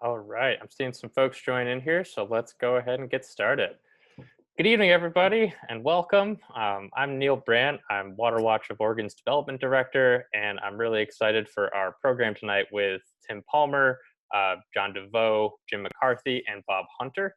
All right, I'm seeing some folks join in here, so let's go ahead and get started. Good evening, everybody, and welcome. I'm Neil Brandt. I'm WaterWatch of Oregon's Development Director, and I'm really excited for our program tonight with Tim Palmer, John DeVoe, Jim McCarthy, and Bob Hunter.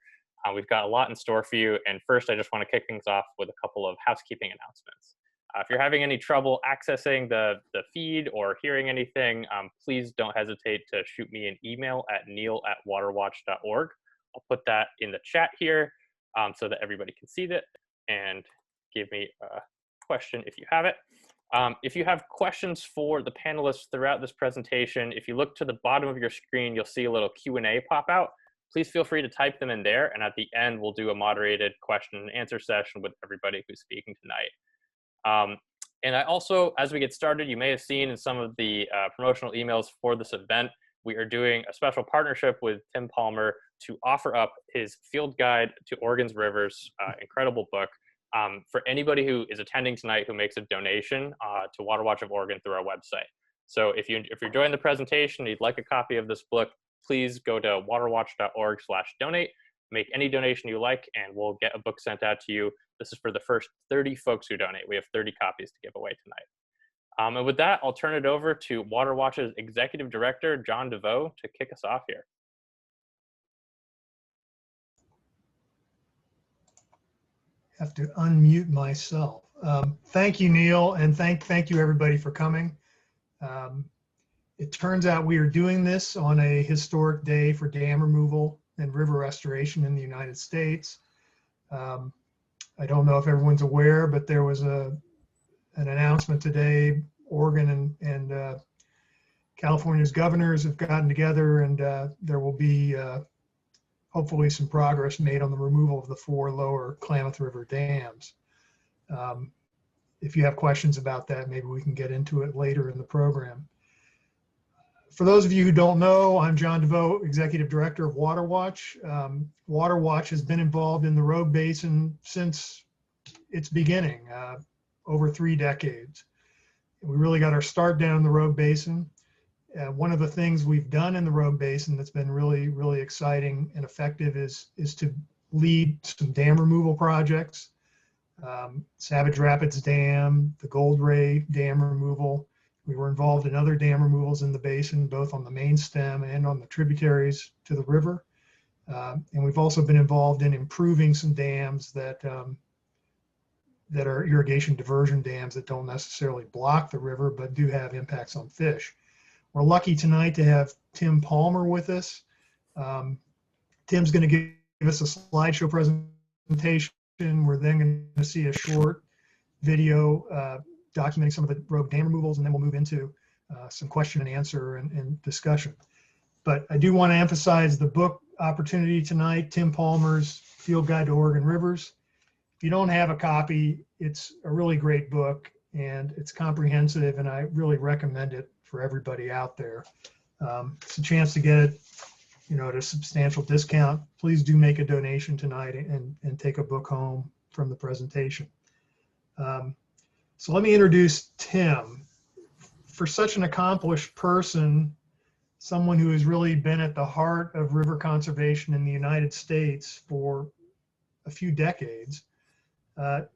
We've got a lot in store for you, and first I just want to kick things off with a couple of housekeeping announcements. If you're having any trouble accessing the feed or hearing anything, please don't hesitate to shoot me an email at neil@waterwatch.org. I'll put that in the chat here so that everybody can see it and give me a question if you have it. If you have questions for the panelists throughout this presentation, if you look to the bottom of your screen, you'll see a little Q&A pop out. Please feel free to type them in there, and at the end, we'll do a moderated question and answer session with everybody who's speaking tonight. And I also, as we get started, you may have seen in some of the promotional emails for this event, we are doing a special partnership with Tim Palmer to offer up his Field Guide to Oregon's Rivers, incredible book, for anybody who is attending tonight who makes a donation to WaterWatch of Oregon through our website. So if you're enjoying the presentation, you'd like a copy of this book, please go to waterwatch.org/donate. Make any donation you like, and we'll get a book sent out to you. This is for the first 30 folks who donate. We have 30 copies to give away tonight. And with that, I'll turn it over to WaterWatch's Executive Director, John DeVoe, to kick us off here. I have to unmute myself. Thank you, Neil, and thank you everybody for coming. It turns out we are doing this on a historic day for dam removal and river restoration in the United States. I don't know if everyone's aware, but there was an announcement today. Oregon and California's governors have gotten together, and there will be hopefully some progress made on the removal of the 4 lower Klamath River dams. If you have questions about that, maybe we can get into it later in the program. For those of you who don't know, I'm John DeVoe, Executive Director of WaterWatch. WaterWatch has been involved in the Rogue Basin since its beginning, over 3 decades. We really got our start down in the Rogue Basin. One of the things we've done in the Rogue Basin that's been really, really exciting and effective is to lead some dam removal projects. Savage Rapids Dam, the Gold Ray Dam removal. We were involved in other dam removals in the basin, both on the main stem and on the tributaries to the river. And we've also been involved in improving some dams that are irrigation diversion dams that don't necessarily block the river, but do have impacts on fish. We're lucky tonight to have Tim Palmer with us. Tim's going to give us a slideshow presentation. We're then going to see a short video documenting some of the rogue dam removals, and then we'll move into some question and answer and discussion. But I do want to emphasize the book opportunity tonight, Tim Palmer's Field Guide to Oregon Rivers. If you don't have a copy, it's a really great book, and it's comprehensive, and I really recommend it for everybody out there. It's a chance to get it, at a substantial discount. Please do make a donation tonight and take a book home from the presentation. So let me introduce Tim. For such an accomplished person, someone who has really been at the heart of river conservation in the United States for a few decades,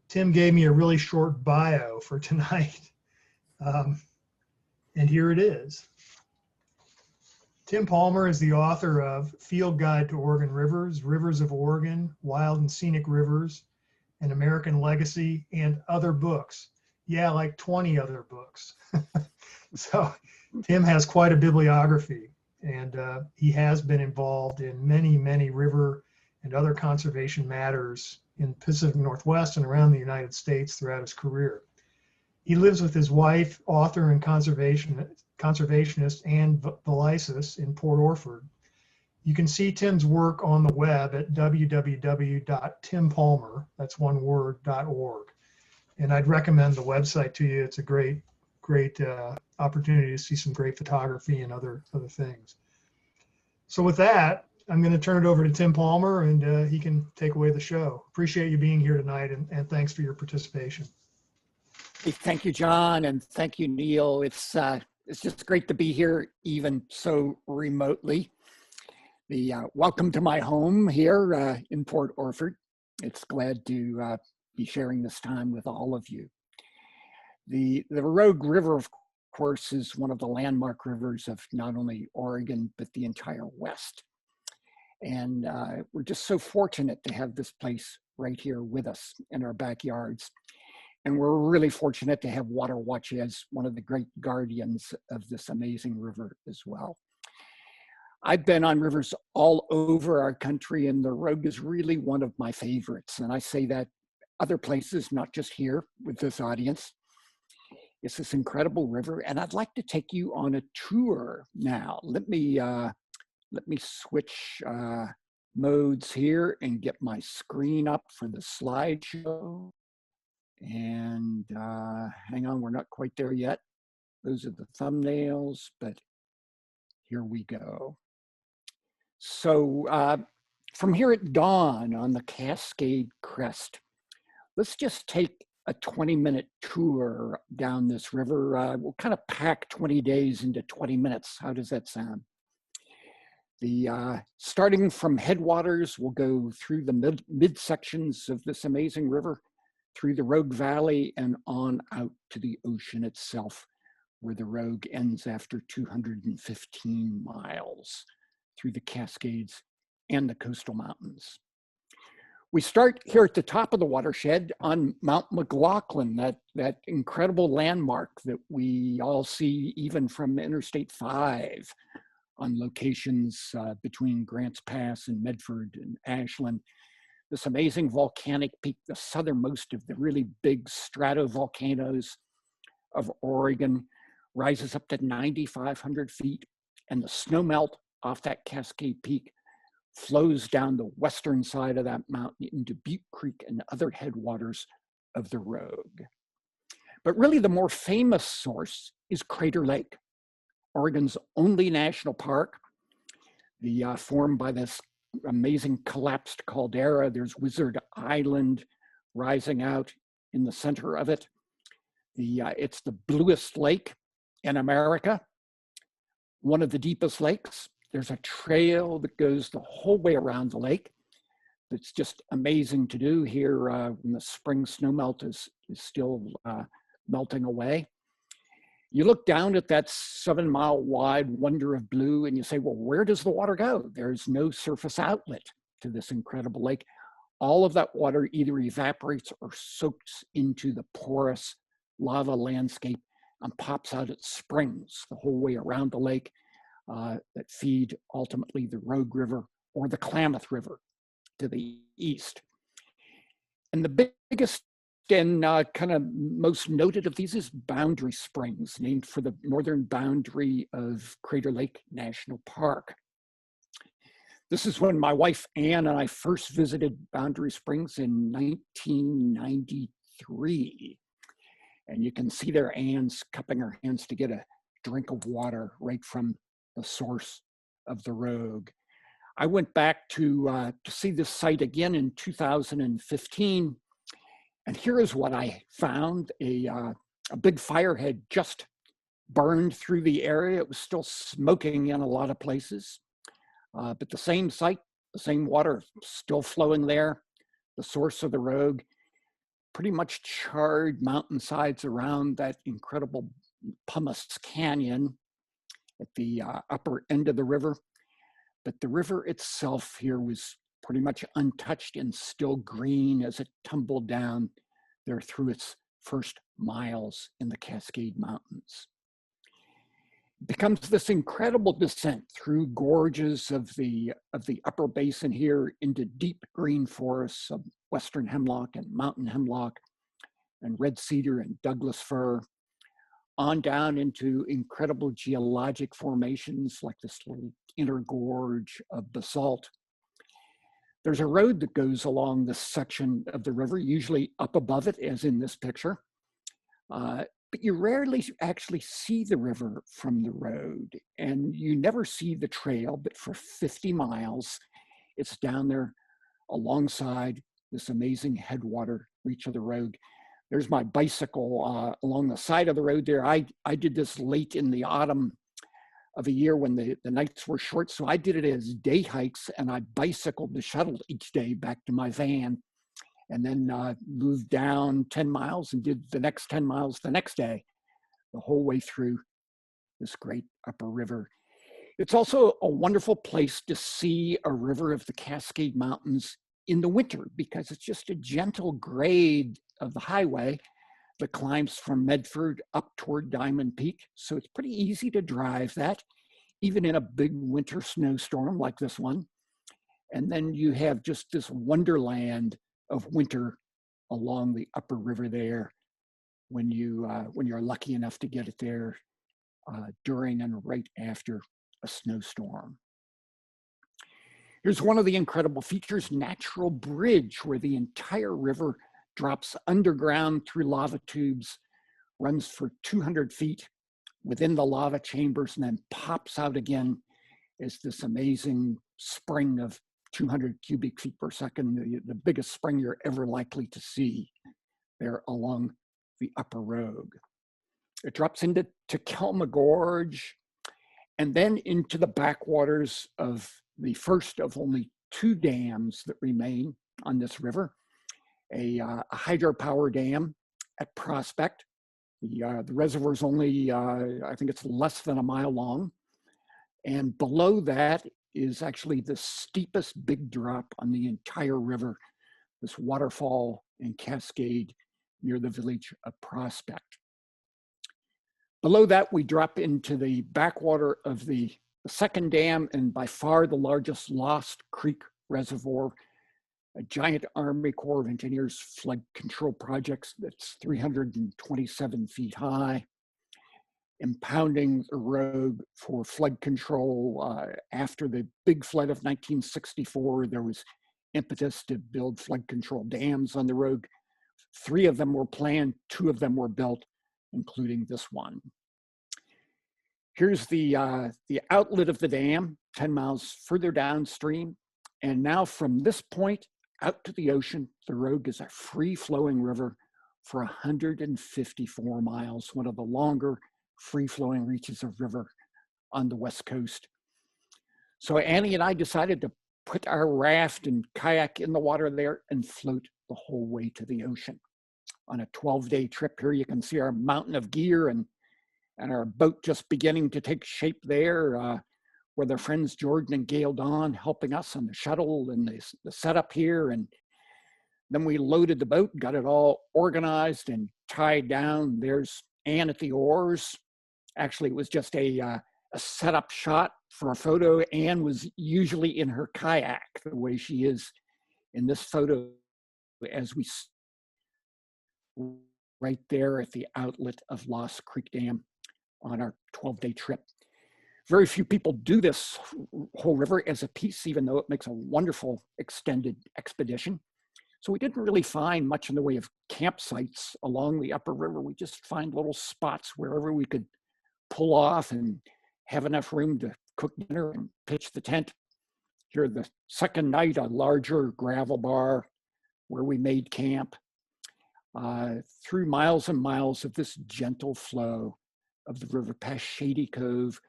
Tim gave me a really short bio for tonight. And here it is. Tim Palmer is the author of Field Guide to Oregon Rivers, Rivers of Oregon, Wild and Scenic Rivers, An American Legacy, and other books. Yeah, like 20 other books. So Tim has quite a bibliography, and he has been involved in many, many river and other conservation matters in the Pacific Northwest and around the United States throughout his career. He lives with his wife, author and conservationist Ann Velisis in Port Orford. You can see Tim's work on the web at www.timpalmer, that's one word, .org. And I'd recommend the website to you. It's a great opportunity to see some great photography and other things. So with that, I'm going to turn it over to Tim Palmer, and he can take away the show. Appreciate you being here tonight, and thanks for your participation. Hey, thank you, John, and thank you, Neil. It's just great to be here, even so remotely. Welcome to my home here in Port Orford. It's glad to be sharing this time with all of you. The Rogue River, of course, is one of the landmark rivers of not only Oregon, but the entire West. And we're just so fortunate to have this place right here with us in our backyards. And we're really fortunate to have WaterWatch as one of the great guardians of this amazing river as well. I've been on rivers all over our country, and the Rogue is really one of my favorites. And I say that other places, not just here with this audience. It's this incredible river, and I'd like to take you on a tour now. Let me switch modes here and get my screen up for the slideshow. And hang on, we're not quite there yet. Those are the thumbnails, but here we go. So from here at dawn on the Cascade Crest, let's just take a 20-minute tour down this river. We'll kind of pack 20 days into 20 minutes. How does that sound? Starting from headwaters, we'll go through the midsections of this amazing river, through the Rogue Valley and on out to the ocean itself, where the Rogue ends after 215 miles through the Cascades and the coastal mountains. We start here at the top of the watershed on Mount McLaughlin, that incredible landmark that we all see even from Interstate 5 on locations between Grants Pass and Medford and Ashland. This amazing volcanic peak, the southernmost of the really big stratovolcanoes of Oregon, rises up to 9,500 feet, and the snowmelt off that Cascade Peak flows down the western side of that mountain into Butte Creek and other headwaters of the Rogue. But really the more famous source is Crater Lake, Oregon's only national park, formed by this amazing collapsed caldera. There's Wizard Island rising out in the center of it. It's the bluest lake in America, one of the deepest lakes. There's a trail that goes the whole way around the lake. That's just amazing to do here when the spring snowmelt is still melting away. You look down at that 7-mile wide wonder of blue and you say, well, where does the water go? There's no surface outlet to this incredible lake. All of that water either evaporates or soaks into the porous lava landscape and pops out at springs the whole way around the lake that feed ultimately the Rogue River or the Klamath River to the east. And the biggest and kind of most noted of these is Boundary Springs, named for the northern boundary of Crater Lake National Park. This is when my wife Ann and I first visited Boundary Springs in 1993. And you can see there Ann's cupping her hands to get a drink of water right from the source of the Rogue. I went back to see this site again in 2015. And here is what I found. A big fire had just burned through the area. It was still smoking in a lot of places. But the same site, the same water still flowing there. The source of the Rogue, pretty much charred mountainsides around that incredible Pumice Canyon at the upper end of the river. But the river itself here was pretty much untouched and still green as it tumbled down there through its first miles in the Cascade Mountains. It becomes this incredible descent through gorges of the upper basin here into deep green forests of western hemlock and mountain hemlock and red cedar and Douglas fir, on down into incredible geologic formations like this little inner gorge of basalt. There's a road that goes along this section of the river, usually up above it, as in this picture. But you rarely actually see the river from the road, and you never see the trail, but for 50 miles, it's down there alongside this amazing headwater reach of the Rogue. There's my bicycle along the side of the road there. I did this late in the autumn of a year when the nights were short. So I did it as day hikes, and I bicycled the shuttle each day back to my van, and then moved down 10 miles and did the next 10 miles the next day, the whole way through this great upper river. It's also a wonderful place to see a river of the Cascade Mountains in the winter, because it's just a gentle grade of the highway that climbs from Medford up toward Diamond Peak. So it's pretty easy to drive that, even in a big winter snowstorm like this one. And then you have just this wonderland of winter along the upper river there when you're lucky enough to get it there during and right after a snowstorm. Here's one of the incredible features, Natural Bridge, where the entire river drops underground through lava tubes, runs for 200 feet within the lava chambers, and then pops out again as this amazing spring of 200 cubic feet per second, the biggest spring you're ever likely to see there along the upper Rogue. It drops into Kelma Gorge and then into the backwaters of the first of only 2 dams that remain on this river, a hydropower dam at Prospect. The reservoir is only, I think it's less than a mile long. And below that is actually the steepest big drop on the entire river, this waterfall and cascade near the village of Prospect. Below that, we drop into the backwater of the second dam, and by far the largest Lost Creek Reservoir, a giant Army Corps of Engineers flood control project that's 327 feet high, impounding the Rogue for flood control. After the big flood of 1964, there was impetus to build flood control dams on the Rogue. 3 of them were planned, 2 of them were built, including this one. Here's the outlet of the dam, 10 miles further downstream. And now from this point out to the ocean, the Rogue is a free-flowing river for 154 miles, one of the longer free-flowing reaches of river on the West Coast. So Annie and I decided to put our raft and kayak in the water there and float the whole way to the ocean. On a 12-day trip here, you can see our mountain of gear and our boat just beginning to take shape there, with our friends Jordan and Gail Dawn helping us on the shuttle and the setup here. And then we loaded the boat, got it all organized and tied down. There's Ann at the oars. Actually, it was just a setup shot for a photo. Ann was usually in her kayak, the way she is in this photo, as we right there at the outlet of Lost Creek Dam on our 12-day trip. Very few people do this whole river as a piece, even though it makes a wonderful extended expedition. So we didn't really find much in the way of campsites along the upper river. We just find little spots wherever we could pull off and have enough room to cook dinner and pitch the tent. Here the second night, a larger gravel bar where we made camp, through miles and miles of this gentle flow of the river past Shady Cove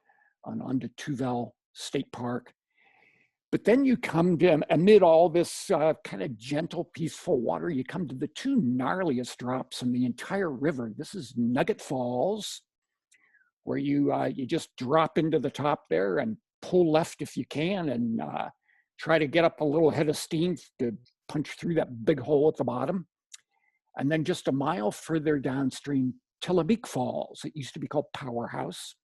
onto Tuval State Park. But then you come to, amid all this kind of gentle, peaceful water, you come to the 2 gnarliest drops in the entire river. This is Nugget Falls, where you just drop into the top there and pull left if you can, and try to get up a little head of steam to punch through that big hole at the bottom. And then just a mile further downstream, Tillameek Falls. It used to be called Powerhouse.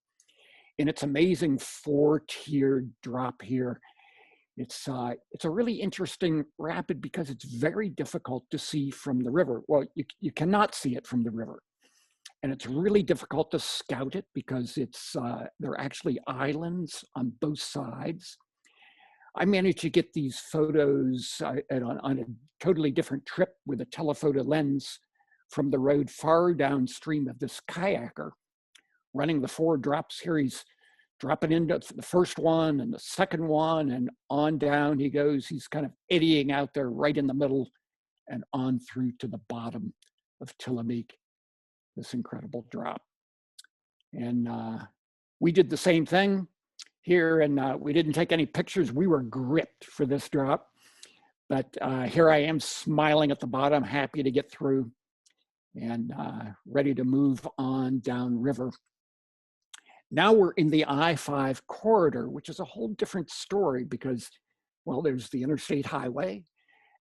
In its amazing 4-tiered drop here, it's a really interesting rapid because it's very difficult to see from the river. Well, you cannot see it from the river. And it's really difficult to scout it because there are actually islands on both sides. I managed to get these photos on a totally different trip with a telephoto lens from the road far downstream of this kayaker running the 4 drops here. He's dropping into the first one and the second one, and on down he goes. He's kind of eddying out there right in the middle and on through to the bottom of Tillameek, this incredible drop. And we did the same thing, here, and we didn't take any pictures. We were gripped for this drop, but here I am smiling at the bottom, happy to get through and ready to move on downriver. Now we're in the I-5 corridor, which is a whole different story because, well, there's the interstate highway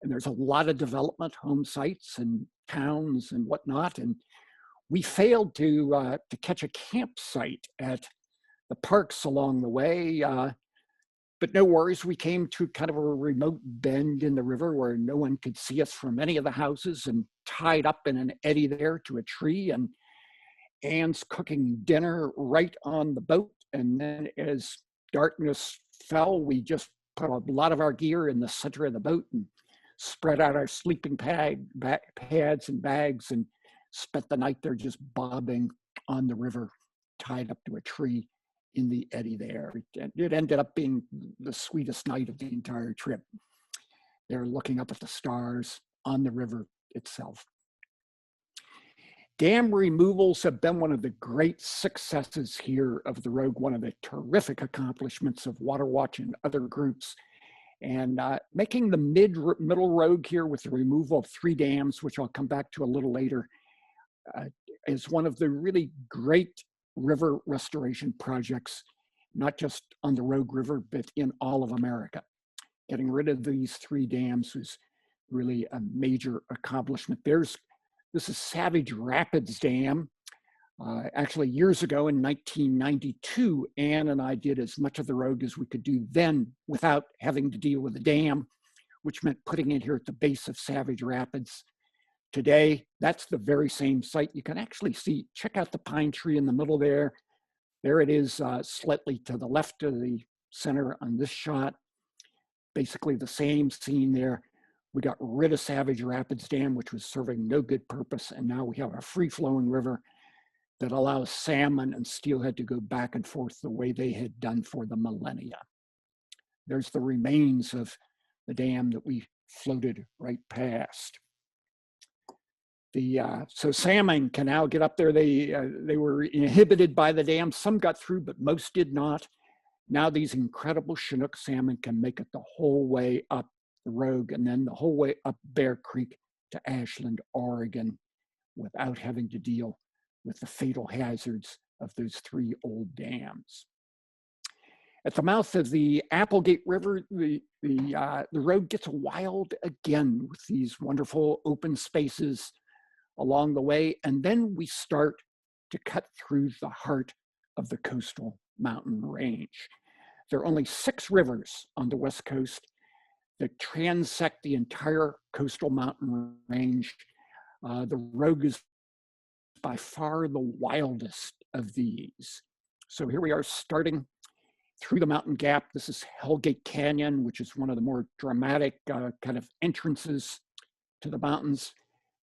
and there's a lot of development, home sites and towns and whatnot. And we failed to catch a campsite at the parks along the way, but no worries. We came to kind of a remote bend in the river where no one could see us from any of the houses and tied up in an eddy there to a tree. And Anne's cooking dinner right on the boat. And then as darkness fell, we just put a lot of our gear in the center of the boat and spread out our sleeping pads and bags and spent the night there just bobbing on the river, tied up to a tree in the eddy there. It ended up being the sweetest night of the entire trip. They're looking up at the stars on the river itself. Dam removals have been one of the great successes here of the Rogue, one of the terrific accomplishments of WaterWatch and other groups. And making the middle Rogue here with the removal of 3 dams, which I'll come back to a little later, is one of the really great river restoration projects, not just on the Rogue River, but in all of America. Getting rid of these 3 dams was really a major accomplishment. This is Savage Rapids Dam. Actually, years ago in 1992, Anne and I did as much of the Rogue as we could do then without having to deal with the dam, which meant putting it here at the base of Savage Rapids. Today, that's the very same site. You can actually see, check out the pine tree in the middle there. There it is, slightly to the left of the center on this shot. Basically the same scene there. We got rid of Savage Rapids Dam, which was serving no good purpose. And now we have a free-flowing river that allows salmon and steelhead to go back and forth the way they had done for the millennia. There's the remains of the dam that we floated right past. So salmon can now get up there. They were inhibited by the dam. Some got through, but most did not. Now these incredible Chinook salmon can make it the whole way up the Rogue and then the whole way up Bear Creek to Ashland, Oregon, without having to deal with the fatal hazards of those 3 old dams. At the mouth of the Applegate River, the Rogue gets wild again with these wonderful open spaces along the way, and then we start to cut through the heart of the coastal mountain range. There are only 6 rivers on the West Coast that transect the entire coastal mountain range. The Rogue is by far the wildest of these. So here we are starting through the mountain gap. This is Hellgate Canyon, which is one of the more dramatic kind of entrances to the mountains.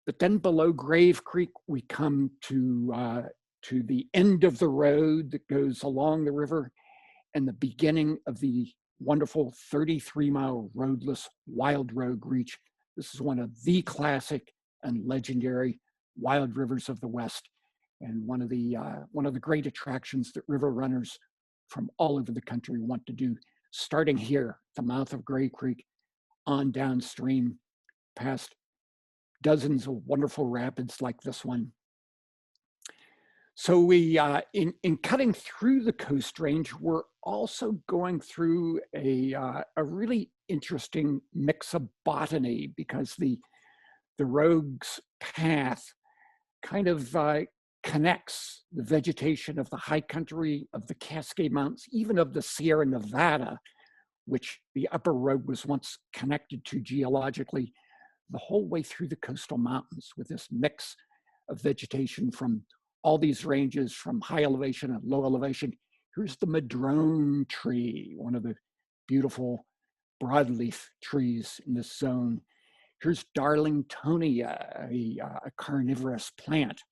But then below Grave Creek, we come to the end of the road that goes along the river and the beginning of the wonderful 33-mile roadless Wild Rogue Reach. This is one of the classic and legendary wild rivers of the West, and one of the great attractions that river runners from all over the country want to do, starting here at the mouth of Grave Creek on downstream past dozens of wonderful rapids like this one. So we, in cutting through the Coast Range, we're also going through a really interesting mix of botany, because the Rogue's path kind of connects the vegetation of the high country, of the Cascade Mountains, even of the Sierra Nevada, which the Upper Rogue was once connected to geologically, the whole way through the coastal mountains with this mix of vegetation from all these ranges, from high elevation and low elevation. Here's the madrone tree, one of the beautiful broadleaf trees in this zone. Here's Darlingtonia, a carnivorous plant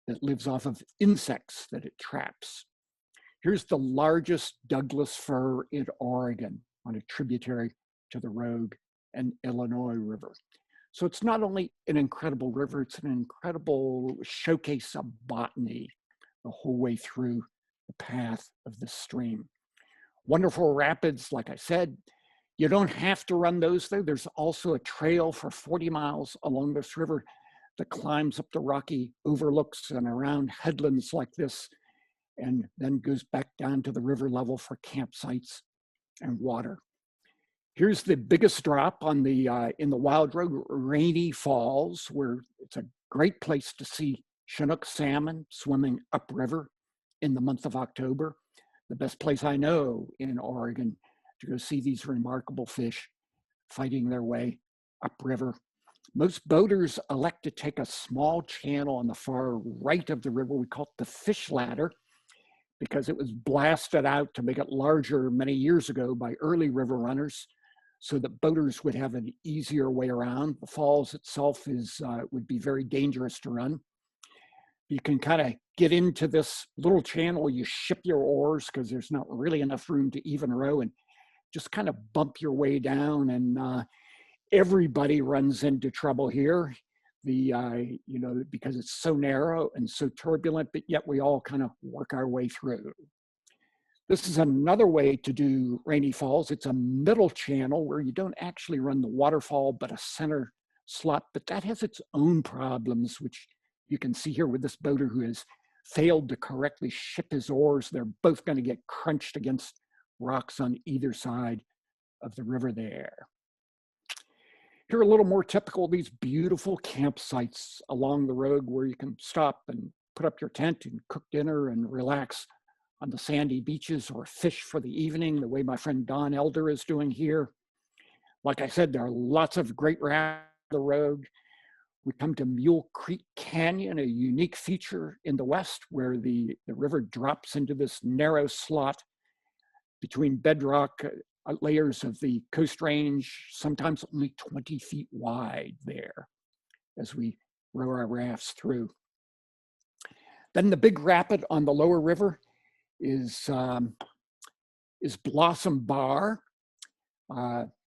that lives off of insects that it traps. Here's the largest Douglas fir in Oregon on a tributary to the Rogue and Illinois River. So it's not only an incredible river, it's an incredible showcase of botany the whole way through the path of the stream. Wonderful rapids, like I said. You don't have to run those though. There's also a trail for 40 miles along this river that climbs up the rocky overlooks and around headlands like this, and then goes back down to the river level for campsites and water. Here's the biggest drop on the in the Wild Rogue, Rainy Falls, where it's a great place to see Chinook salmon swimming upriver in the month of October. The best place I know in Oregon to go see these remarkable fish fighting their way upriver. Most boaters elect to take a small channel on the far right of the river. We call it the fish ladder because it was blasted out to make it larger many years ago by early river runners, so that boaters would have an easier way around. The falls itself would be very dangerous to run. You can kind of get into this little channel, you ship your oars because there's not really enough room to even row, and just kind of bump your way down, and everybody runs into trouble here. Because it's so narrow and so turbulent, but yet we all kind of work our way through. This is another way to do Rainy Falls. It's a middle channel where you don't actually run the waterfall, but a center slot, but that has its own problems, which you can see here with this boater who has failed to correctly ship his oars. They're both going to get crunched against rocks on either side of the river there. Here are a little more typical of these beautiful campsites along the road where you can stop and put up your tent and cook dinner and relax on the sandy beaches or fish for the evening, the way my friend Don Elder is doing here. Like I said, there are lots of great rafts on the road. We come to Mule Creek Canyon, a unique feature in the west where the river drops into this narrow slot between bedrock layers of the Coast Range, sometimes only 20 feet wide there as we row our rafts through. Then the big rapid on the lower river is Blossom Bar.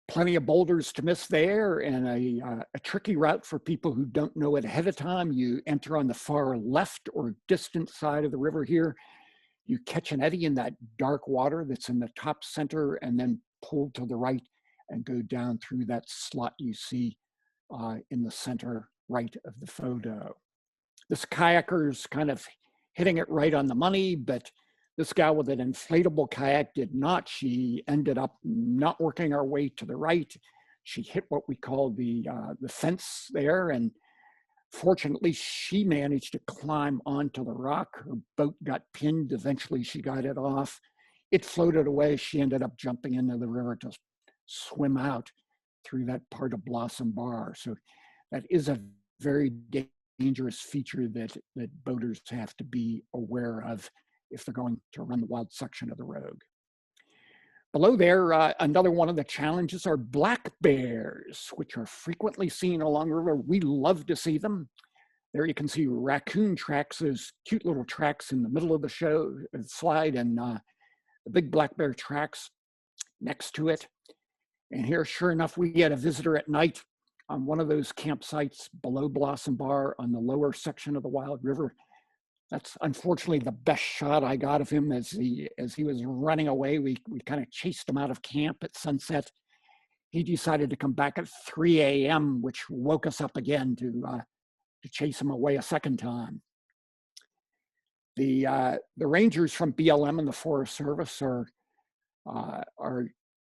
Plenty of boulders to miss there, and a tricky route for people who don't know it ahead of time. You enter on the far left or distant side of the river here. You catch an eddy in that dark water that's in the top center and then pull to the right and go down through that slot you see in the center right of the photo. This kayaker's kind of hitting it right on the money, but this gal with an inflatable kayak did not. She ended up not working her way to the right. She hit what we call the fence there, and fortunately, she managed to climb onto the rock. Her boat got pinned. Eventually, she got it off. It floated away. She ended up jumping into the river to swim out through that part of Blossom Bar. So that is a very dangerous feature that boaters have to be aware of if they're going to run the wild section of the Rogue. Below there, another one of the challenges are black bears, which are frequently seen along the river. We love to see them. There you can see raccoon tracks, those cute little tracks in the middle of the slide, and the big black bear tracks next to it. And here, sure enough, we get a visitor at night on one of those campsites below Blossom Bar on the lower section of the Wild River. That's unfortunately the best shot I got of him as he was running away. We kind of chased him out of camp at sunset. He decided to come back at 3 a.m., which woke us up again to chase him away a second time. The rangers from BLM and the Forest Service are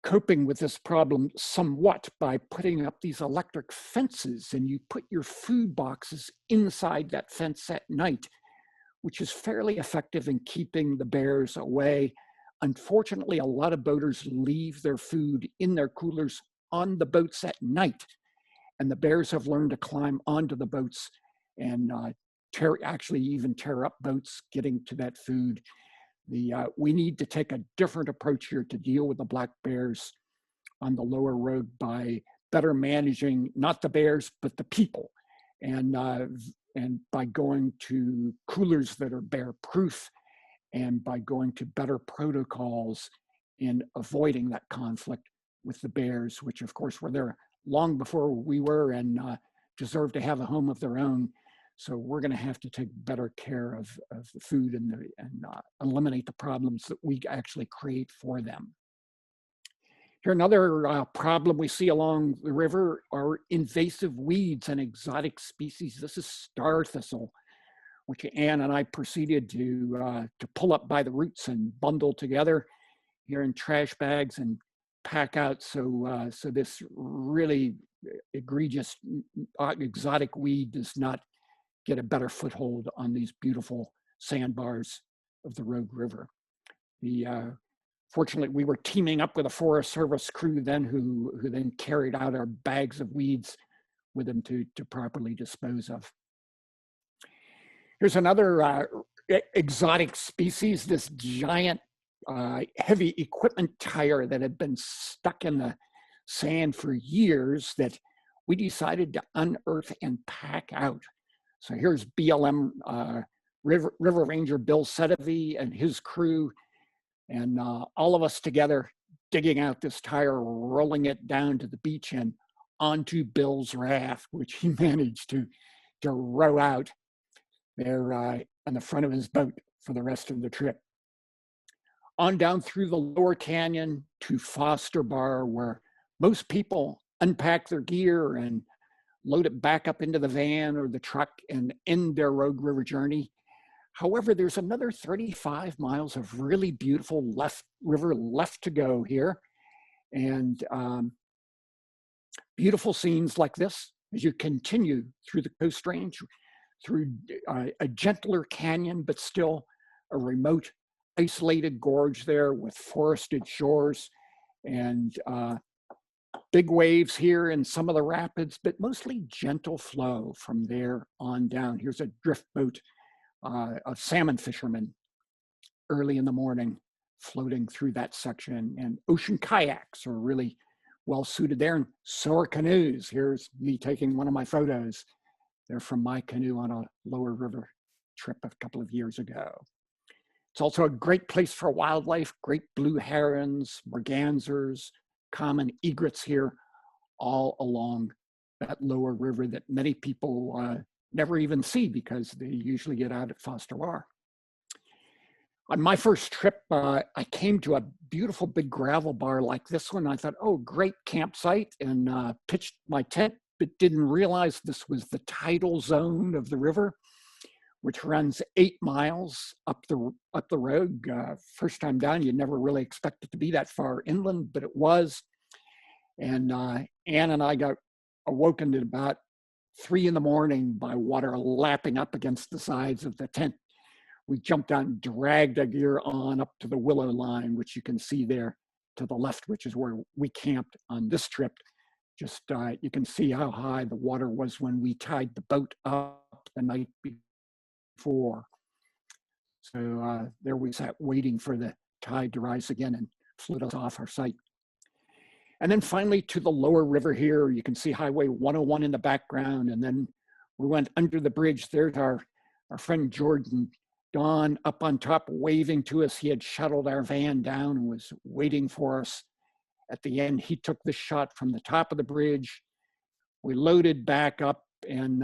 coping with this problem somewhat by putting up these electric fences, and you put your food boxes inside that fence at night, which is fairly effective in keeping the bears away. Unfortunately, a lot of boaters leave their food in their coolers on the boats at night, and the bears have learned to climb onto the boats and actually even tear up boats getting to that food. We need to take a different approach here to deal with the black bears on the lower road by better managing not the bears, but the people. And by going to coolers that are bear proof, and by going to better protocols in avoiding that conflict with the bears, which of course were there long before we were and deserve to have a home of their own. So we're going to have to take better care of the food and eliminate the problems that we actually create for them. Here, another problem we see along the river are invasive weeds and exotic species. This is star thistle, which Ann and I proceeded to pull up by the roots and bundle together here in trash bags and pack out so this really egregious exotic weed does not get a better foothold on these beautiful sandbars of the Rogue River. Fortunately, we were teaming up with a Forest Service crew then who then carried out our bags of weeds with them to properly dispose of. Here's another exotic species, this giant heavy equipment tire that had been stuck in the sand for years that we decided to unearth and pack out. So here's BLM River Ranger Bill Sedevy and his crew, and all of us together digging out this tire, rolling it down to the beach and onto Bill's raft, which he managed to row out there on the front of his boat for the rest of the trip. On down through the lower canyon to Foster Bar, where most people unpack their gear and load it back up into the van or the truck and end their Rogue River journey. However, there's another 35 miles of really beautiful river left to go here. And beautiful scenes like this as you continue through the Coast Range, through a gentler canyon, but still a remote, isolated gorge there with forested shores and big waves here in some of the rapids, but mostly gentle flow from there on down. Here's a drift boat of salmon fishermen early in the morning floating through that section, and ocean kayaks are really well suited there, and so are canoes. Here's me taking one of my photos. They're from my canoe on a lower river trip a couple of years ago. It's also a great place for wildlife, great blue herons, mergansers, common egrets here, all along that lower river that many people never even see because they usually get out at Foster Bar. On my first trip, I came to a beautiful big gravel bar like this one. I thought, oh, great campsite, and pitched my tent, but didn't realize this was the tidal zone of the river, which runs 8 miles up the road. First time down, you never really expect it to be that far inland, but it was. And Ann and I got awoken at about 3 in the morning by water lapping up against the sides of the tent. We jumped out and dragged our gear on up to the willow line, which you can see there to the left, which is where we camped on this trip. Just you can see how high the water was when we tied the boat up the night before. So there we sat waiting for the tide to rise again and float us off our site. And then finally to the lower river here, you can see Highway 101 in the background. And then we went under the bridge. There's our friend Jordan Don up on top waving to us. He had shuttled our van down and was waiting for us. At the end, he took the shot from the top of the bridge. We loaded back up and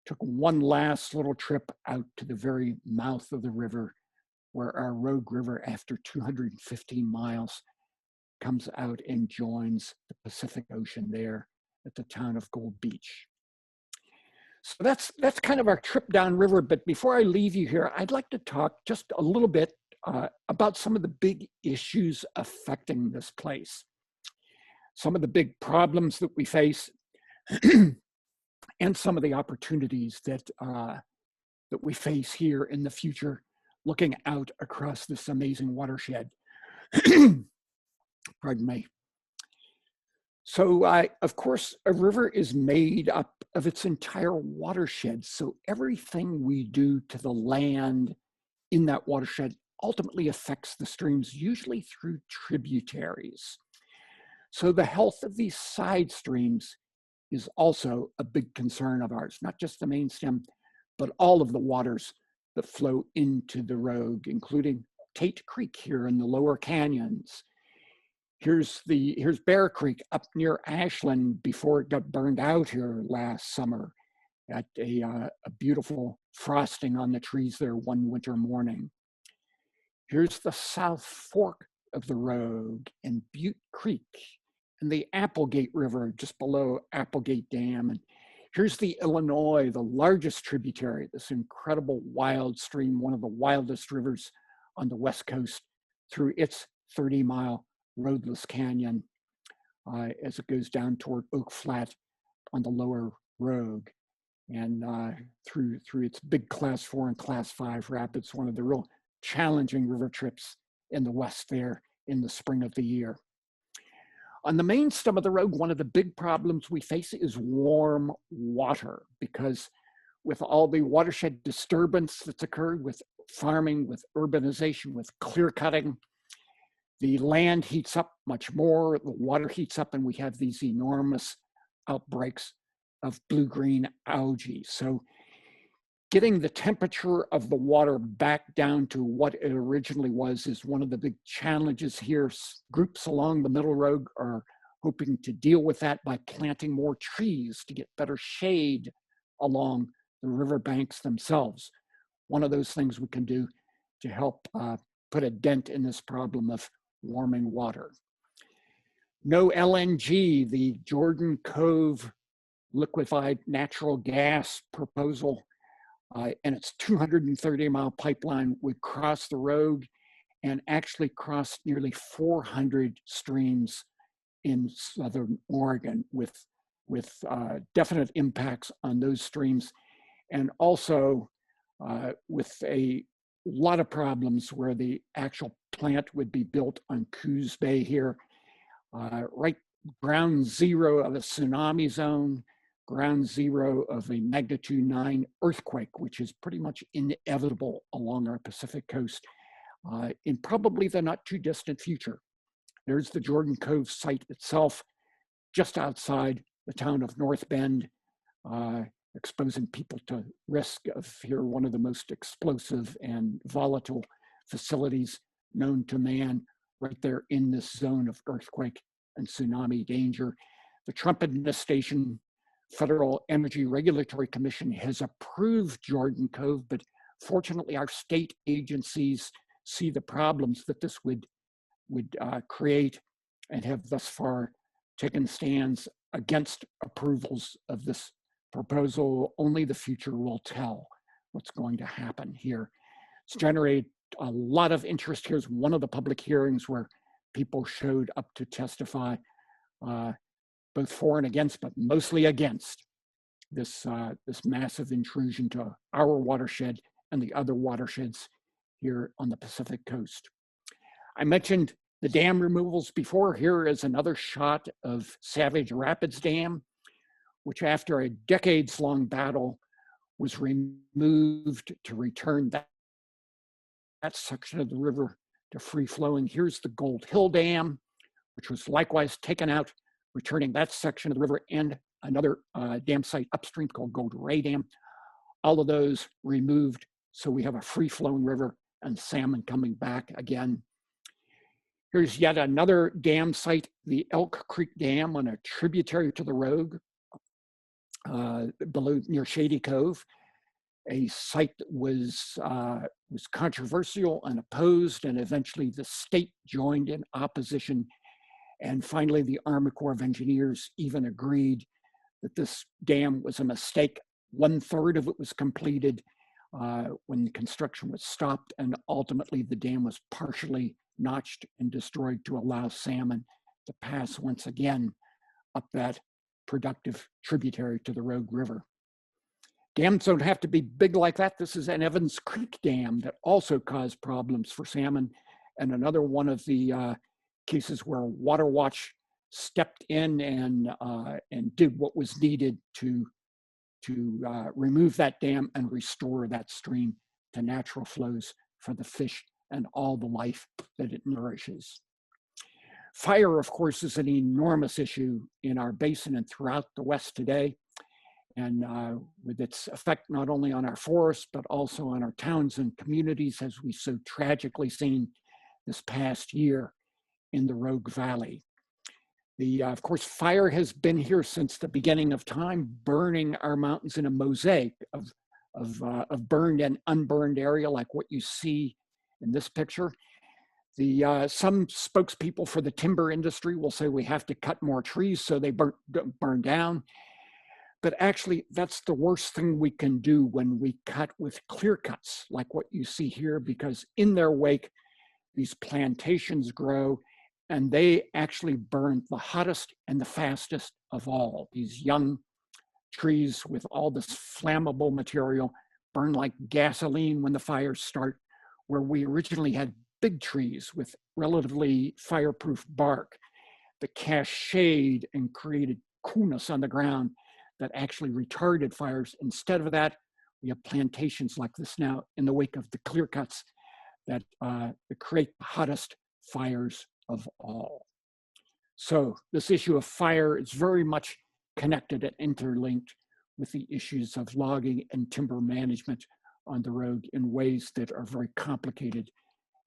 took one last little trip out to the very mouth of the river, where our Rogue River, after 215 miles, comes out and joins the Pacific Ocean there at the town of Gold Beach. So that's kind of our trip downriver. But before I leave you here, I'd like to talk just a little bit about some of the big issues affecting this place, some of the big problems that we face, and some of the opportunities that we face here in the future, looking out across this amazing watershed. Pardon me. So, of course, a river is made up of its entire watershed. So everything we do to the land in that watershed ultimately affects the streams, usually through tributaries. So the health of these side streams is also a big concern of ours, not just the main stem, but all of the waters that flow into the Rogue, including Tate Creek here in the lower canyons. Here's Bear Creek up near Ashland before it got burned out here last summer at a beautiful frosting on the trees there one winter morning. Here's the South Fork of the Rogue and Butte Creek and the Applegate River just below Applegate Dam. And here's the Illinois, the largest tributary, this incredible wild stream, one of the wildest rivers on the West Coast, through its 30-mile roadless canyon as it goes down toward Oak Flat on the lower Rogue, and through its big Class 4 and Class 5 rapids, one of the real challenging river trips in the West there in the spring of the year. On the main stem of the Rogue, one of the big problems we face is warm water, because with all the watershed disturbance that's occurred with farming, with urbanization, with clear cutting, the land heats up much more, the water heats up, and we have these enormous outbreaks of blue-green algae. So getting the temperature of the water back down to what it originally was is one of the big challenges here. Groups along the Middle Rogue are hoping to deal with that by planting more trees to get better shade along the riverbanks themselves. One of those things we can do to help put a dent in this problem of warming water. No LNG, the Jordan Cove liquefied natural gas proposal, and its 230-mile pipeline would cross the Rogue and actually cross nearly 400 streams in southern Oregon, with definite impacts on those streams, and also with a lot of problems where the actual plant would be built on Coos Bay here, right ground zero of a tsunami zone, ground zero of a magnitude 9 earthquake, which is pretty much inevitable along our Pacific coast in probably the not too distant future. There's the Jordan Cove site itself, just outside the town of North Bend, exposing people to risk of here one of the most explosive and volatile facilities known to man, right there in this zone of earthquake and tsunami danger. The Trump administration Federal Energy Regulatory Commission has approved Jordan Cove, but fortunately our state agencies see the problems that this would create and have thus far taken stands against approvals of this proposal. Only the future will tell what's going to happen here. It's generated a lot of interest. Here's one of the public hearings where people showed up to testify, both for and against, but mostly against this massive intrusion to our watershed and the other watersheds here on the Pacific coast. I mentioned the dam removals before. Here is another shot of Savage Rapids Dam, which after a decades-long battle was removed to return that section of the river to free flowing. Here's the Gold Hill Dam, which was likewise taken out, returning that section of the river, and another dam site upstream called Gold Ray Dam. All of those removed, so we have a free flowing river and salmon coming back again. Here's yet another dam site, the Elk Creek Dam on a tributary to the Rogue, below near Shady Cove, a site that was controversial and opposed, and eventually the state joined in opposition. And finally, the Army Corps of Engineers even agreed that this dam was a mistake. 1/3 of it was completed when the construction was stopped, and ultimately the dam was partially notched and destroyed to allow salmon to pass once again up that productive tributary to the Rogue River. Dams don't have to be big like that. This is an Evans Creek Dam that also caused problems for salmon, and another one of the cases where WaterWatch stepped in and did what was needed to remove that dam and restore that stream to natural flows for the fish and all the life that it nourishes. Fire, of course, is an enormous issue in our basin and throughout the West today, and with its effect not only on our forests, but also on our towns and communities, as we so tragically seen this past year in the Rogue Valley. Of course, fire has been here since the beginning of time, burning our mountains in a mosaic of burned and unburned area, like what you see in this picture. Some spokespeople for the timber industry will say we have to cut more trees so they burn down. But actually, that's the worst thing we can do when we cut with clear cuts, like what you see here, because in their wake, these plantations grow and they actually burn the hottest and the fastest of all. These young trees with all this flammable material burn like gasoline when the fires start, where we originally had big trees with relatively fireproof bark that cast shade and created coolness on the ground that actually retarded fires. Instead of that, we have plantations like this now in the wake of the clear cuts that create the hottest fires of all. So this issue of fire is very much connected and interlinked with the issues of logging and timber management on the road in ways that are very complicated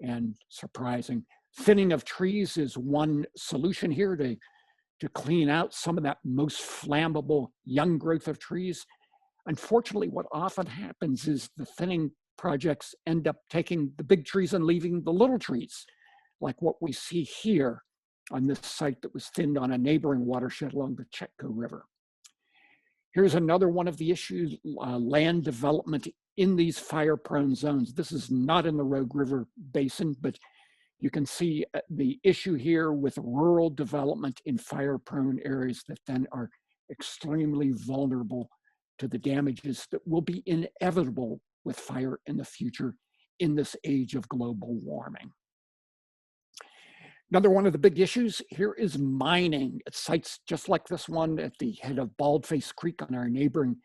and surprising. Thinning of trees is one solution here to clean out some of that most flammable young growth of trees. Unfortunately, what often happens is the thinning projects end up taking the big trees and leaving the little trees, like what we see here on this site that was thinned on a neighboring watershed along the Chetco River. Here's another one of the issues, land development in these fire-prone zones. This is not in the Rogue River Basin, but you can see the issue here with rural development in fire-prone areas that then are extremely vulnerable to the damages that will be inevitable with fire in the future in this age of global warming. Another one of the big issues here is mining at sites just like this one at the head of Baldface Creek on our neighboring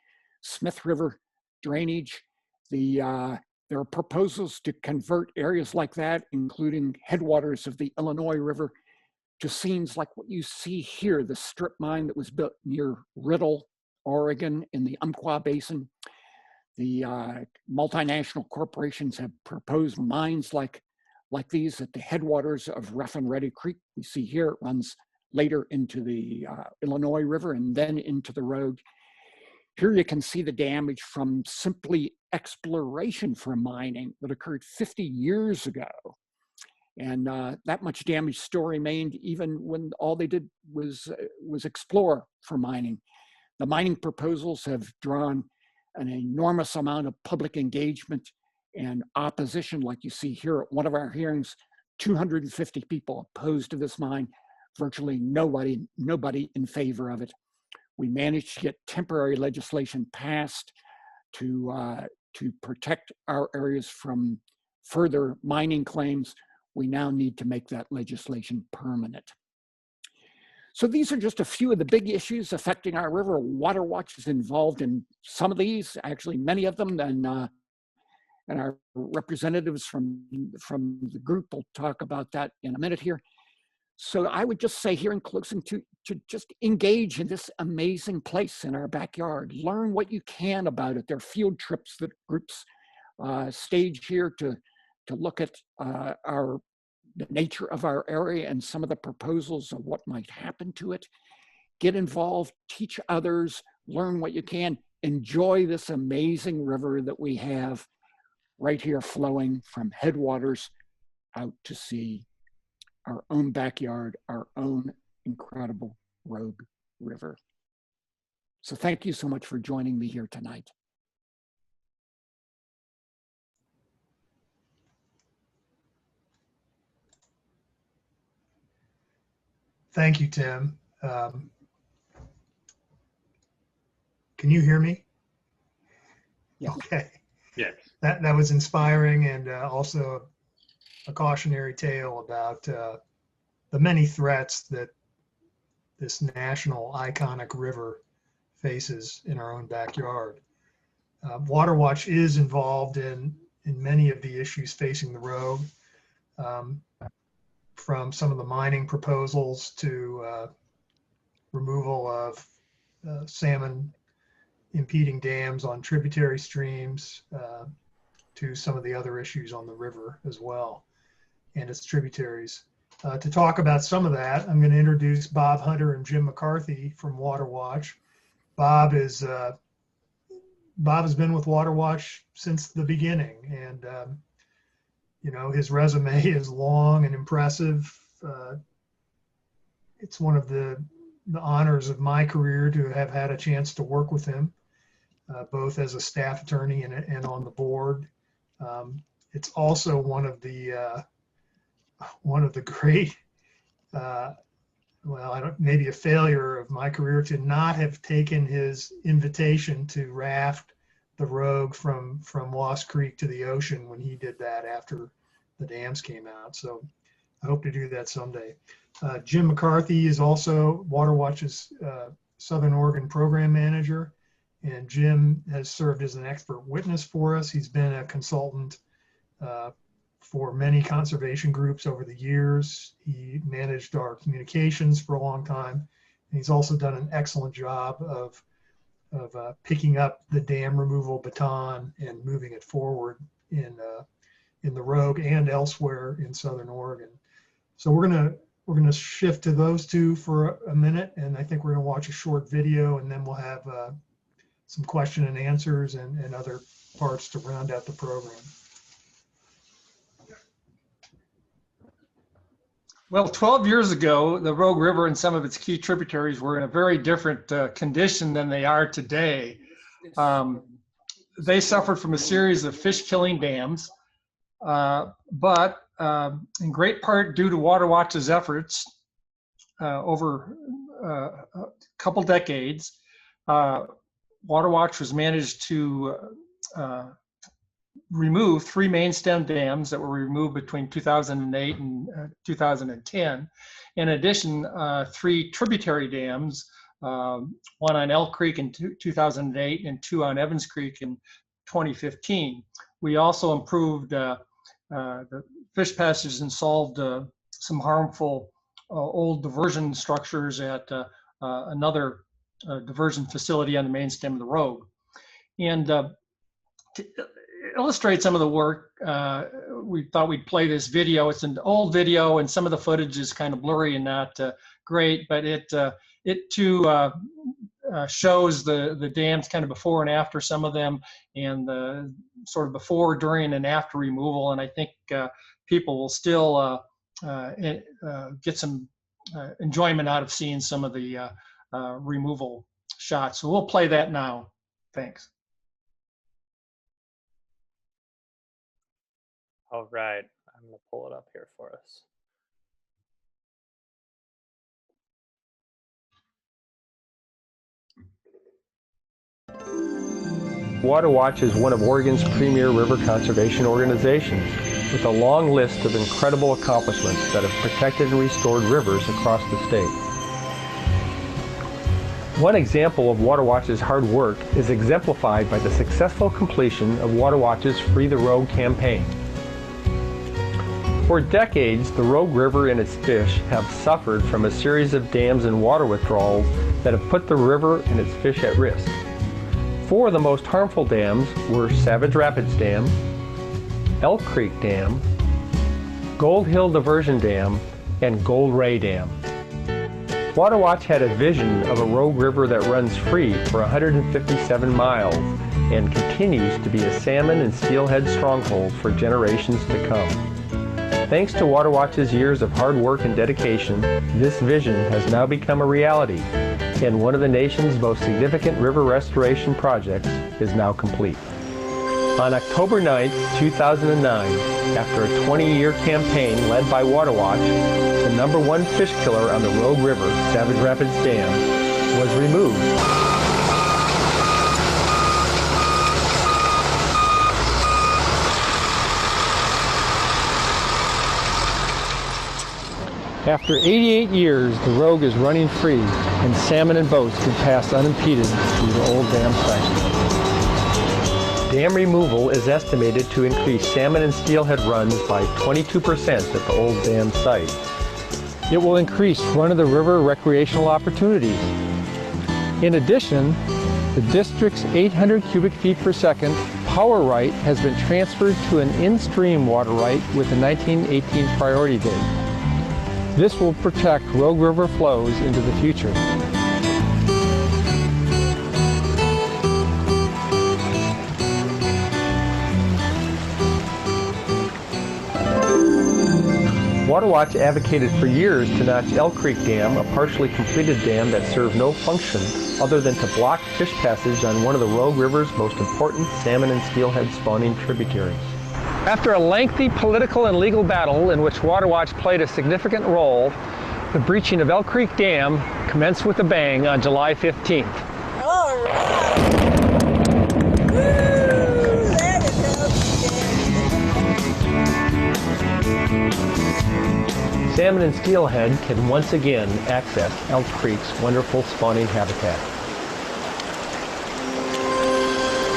Smith River drainage. There are proposals to convert areas like that, including headwaters of the Illinois River, to scenes like what you see here, the strip mine that was built near Riddle, Oregon in the Umpqua Basin. The multinational corporations have proposed mines like these at the headwaters of Rough and Ready Creek. We see here it runs later into the Illinois River and then into the Rogue. Here you can see the damage from simply exploration for mining that occurred 50 years ago. And that much damage still remained even when all they did was explore for mining. The mining proposals have drawn an enormous amount of public engagement and opposition, like you see here at one of our hearings. 250 people opposed to this mine, virtually nobody in favor of it. We managed to get temporary legislation passed to protect our areas from further mining claims. We now need to make that legislation permanent. So these are just a few of the big issues affecting our river. WaterWatch is involved in some of these, actually many of them, and our representatives from the group will talk about that in a minute here. So I would just say here in closing to just engage in this amazing place in our backyard. Learn what you can about it. There are field trips that groups stage here to look at the nature of our area and some of the proposals of what might happen to it. Get involved, teach others, learn what you can. Enjoy this amazing river that we have right here flowing from headwaters out to sea. Our own backyard, our own incredible Rogue River. So thank you so much for joining me here tonight. Thank you, Tim. Can you hear me? Yeah. Okay. Yes. That was inspiring, and also a cautionary tale about the many threats that this national iconic river faces in our own backyard. WaterWatch is involved in many of the issues facing the Rogue, from some of the mining proposals to removal of salmon impeding dams on tributary streams, to some of the other issues on the river as well and its tributaries. To talk about some of that, I'm going to introduce Bob Hunter and Jim McCarthy from WaterWatch. Bob has been with WaterWatch since the beginning, and You know, his resume is long and impressive. It's one of the honors of my career to have had a chance to work with him, both as a staff attorney and on the board. It's also one of the great, maybe a failure of my career to not have taken his invitation to raft the Rogue from Lost Creek to the ocean when he did that after the dams came out. So I hope to do that someday. Jim McCarthy is also WaterWatch's Southern Oregon program manager, and Jim has served as an expert witness for us. He's been a consultant for many conservation groups over the years. He managed our communications for a long time, and he's also done an excellent job of picking up the dam removal baton and moving it forward in the Rogue and elsewhere in Southern Oregon. So we're gonna shift to those two for a minute, and I think we're gonna watch a short video, and then we'll have some question and answers and other parts to round out the program. Well, 12 years ago, the Rogue River and some of its key tributaries were in a very different condition than they are today. They suffered from a series of fish-killing dams, but in great part due to WaterWatch's efforts over a couple decades, WaterWatch was managed to remove 3 main stem dams that were removed between 2008 and 2010. In addition, 3 tributary dams, one on Elk Creek in 2008 and 2 on Evans Creek in 2015. We also improved the fish passages and solved some harmful old diversion structures at another diversion facility on the main stem of the Rogue. And to illustrate some of the work, we thought we'd play this video. It's an old video, and some of the footage is kind of blurry and not great, but it too shows the dams kind of before and after some of them, and the sort of before, during, and after removal. And I think people will still get some enjoyment out of seeing some of the removal shots. So we'll play that now. Thanks. All right, I'm gonna pull it up here for us. WaterWatch is one of Oregon's premier river conservation organizations, with a long list of incredible accomplishments that have protected and restored rivers across the state. One example of WaterWatch's hard work is exemplified by the successful completion of WaterWatch's Free the Rogue campaign. For decades, the Rogue River and its fish have suffered from a series of dams and water withdrawals that have put the river and its fish at risk. 4 of the most harmful dams were Savage Rapids Dam, Elk Creek Dam, Gold Hill Diversion Dam, and Gold Ray Dam. WaterWatch had a vision of a Rogue River that runs free for 157 miles and continues to be a salmon and steelhead stronghold for generations to come. Thanks to WaterWatch's years of hard work and dedication, this vision has now become a reality, and one of the nation's most significant river restoration projects is now complete. On October 9, 2009, after a 20-year campaign led by WaterWatch, the #1 fish killer on the Rogue River, Savage Rapids Dam, was removed. After 88 years, the Rogue is running free, and salmon and boats can pass unimpeded through the old dam site. Dam removal is estimated to increase salmon and steelhead runs by 22% at the old dam site. It will increase run-of-the-river recreational opportunities. In addition, the district's 800 cubic feet per second power right has been transferred to an in-stream water right with a 1918 priority date. This will protect Rogue River flows into the future. WaterWatch advocated for years to notch Elk Creek Dam, a partially completed dam that served no function other than to block fish passage on one of the Rogue River's most important salmon and steelhead spawning tributaries. After a lengthy political and legal battle in which WaterWatch played a significant role, the breaching of Elk Creek Dam commenced with a bang on July 15th. All right. Woo! There it goes. Salmon and steelhead can once again access Elk Creek's wonderful spawning habitat.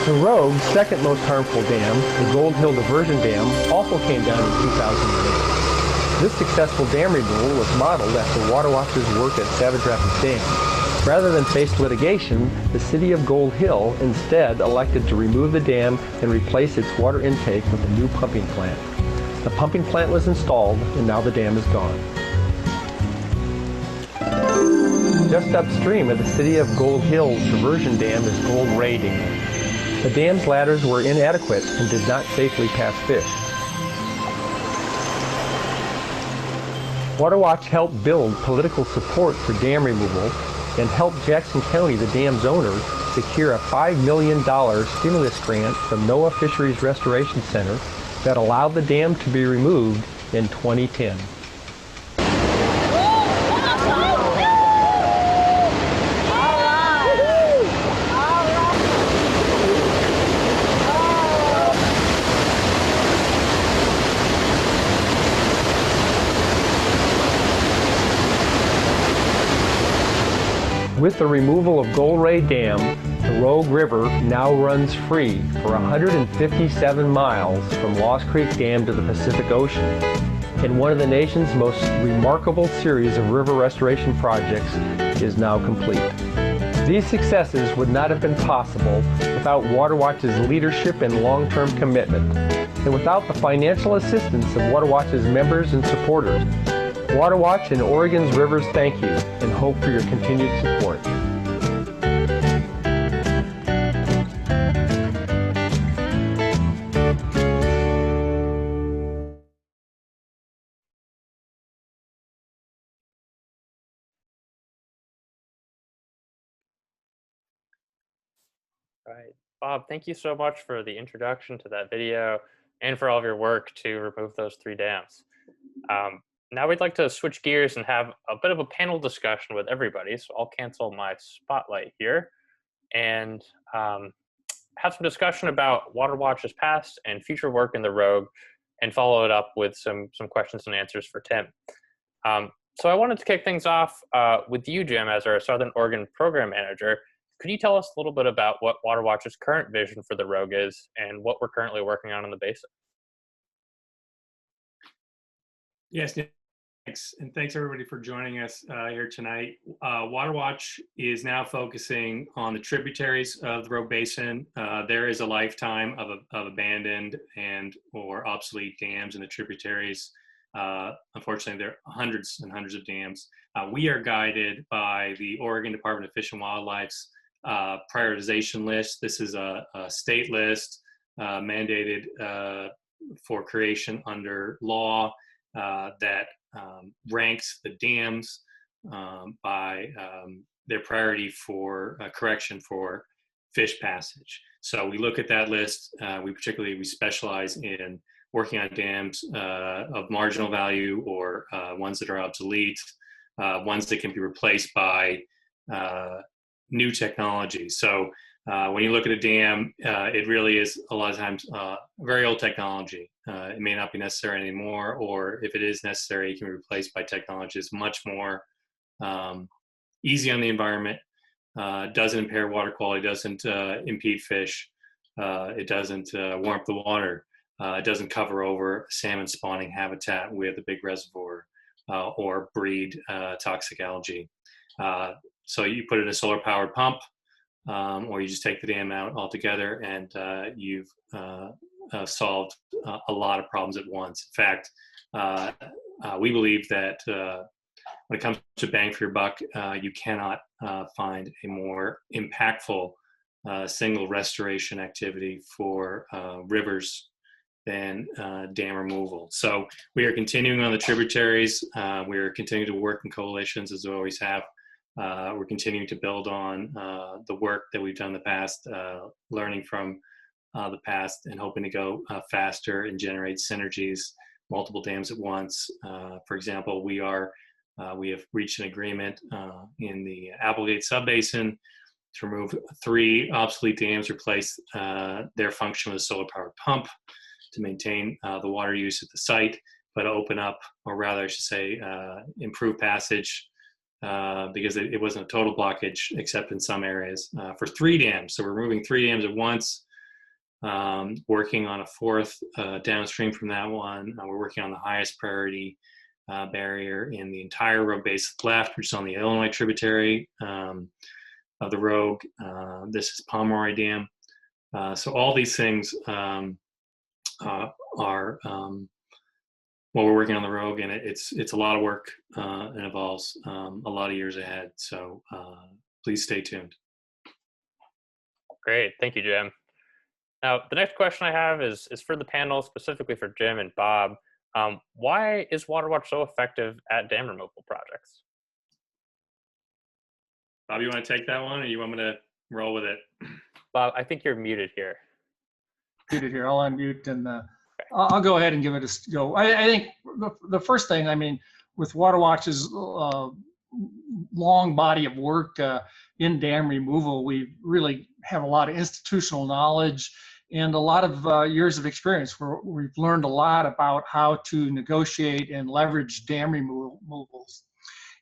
The Rogue's second most harmful dam, the Gold Hill Diversion Dam, also came down in 2008. This successful dam removal was modeled after WaterWatch's work at Savage Rapids Dam. Rather than face litigation, the city of Gold Hill instead elected to remove the dam and replace its water intake with a new pumping plant. The pumping plant was installed, and now the dam is gone. Just upstream of the city of Gold Hill's diversion dam is Gold Ray Dam. The dam's ladders were inadequate and did not safely pass fish. WaterWatch helped build political support for dam removal and helped Jackson County, the dam's owner, secure a $5 million stimulus grant from NOAA Fisheries Restoration Center that allowed the dam to be removed in 2010. With the removal of Gold Ray Dam, the Rogue River now runs free for 157 miles from Lost Creek Dam to the Pacific Ocean, and one of the nation's most remarkable series of river restoration projects is now complete. These successes would not have been possible without WaterWatch's leadership and long-term commitment, and without the financial assistance of WaterWatch's members and supporters. WaterWatch and Oregon's rivers thank you and hope for your continued support. Right. Bob, thank you so much for the introduction to that video and for all of your work to remove those 3 dams. Now we'd like to switch gears and have a bit of a panel discussion with everybody. So I'll cancel my spotlight here and have some discussion about WaterWatch's past and future work in the Rogue, and follow it up with some questions and answers for Tim. So I wanted to kick things off with you, Jim, as our Southern Oregon Program Manager. Could you tell us a little bit about what WaterWatch's current vision for the Rogue is and what we're currently working on in the basin? Yes, thanks. And thanks everybody for joining us here tonight. WaterWatch is now focusing on the tributaries of the Rogue Basin. There is a lifetime of abandoned and or obsolete dams in the tributaries. Unfortunately, there are hundreds and hundreds of dams. We are guided by the Oregon Department of Fish and Wildlife's prioritization list. This is a state list mandated for creation under law that ranks the dams by their priority for correction for fish passage. So we look at that list. We specialize in working on dams of marginal value or ones that are obsolete, ones that can be replaced by new technology. So when you look at a dam, it really is a lot of times very old technology. It may not be necessary anymore, or if it is necessary, it can be replaced by technology that's much more easy on the environment, doesn't impair water quality, doesn't impede fish, it doesn't warm up the water, it doesn't cover over salmon spawning habitat with a big reservoir or breed toxic algae. So you put in a solar powered pump, or you just take the dam out altogether, and you've solved a lot of problems at once. In fact, we believe that when it comes to bang for your buck, you cannot find a more impactful single restoration activity for rivers than dam removal. So we are continuing on the tributaries. We are continuing to work in coalitions as we always have. We're continuing to build on the work that we've done in the past, learning from the past and hoping to go faster and generate synergies, multiple dams at once. For example, we have reached an agreement in the Applegate Subbasin to remove 3 obsolete dams, replace their function with a solar powered pump to maintain the water use at the site, but open up, or rather I should say, improve passage because it wasn't a total blockage except in some areas for 3 dams. So we're removing 3 dams at once, working on a 4th downstream from that one. We're working on the highest priority barrier in the entire Rogue Basin left, which is on the Illinois tributary of the Rogue. This is Pomeroy Dam. So all these things are what we're working on the Rogue, and it's a lot of work and involves a lot of years ahead. So please stay tuned. Great, thank you, Jim. Now, the next question I have is for the panel, specifically for Jim and Bob. Why is WaterWatch so effective at dam removal projects? Bob, you want to take that one, or you want me to roll with it? Bob, I think you're muted here. Muted here. I'll unmute and I'll go ahead and give it a go. I think the first thing, I mean, with WaterWatch's long body of work in dam removal, we really have a lot of institutional knowledge and a lot of years of experience where we've learned a lot about how to negotiate and leverage dam removals.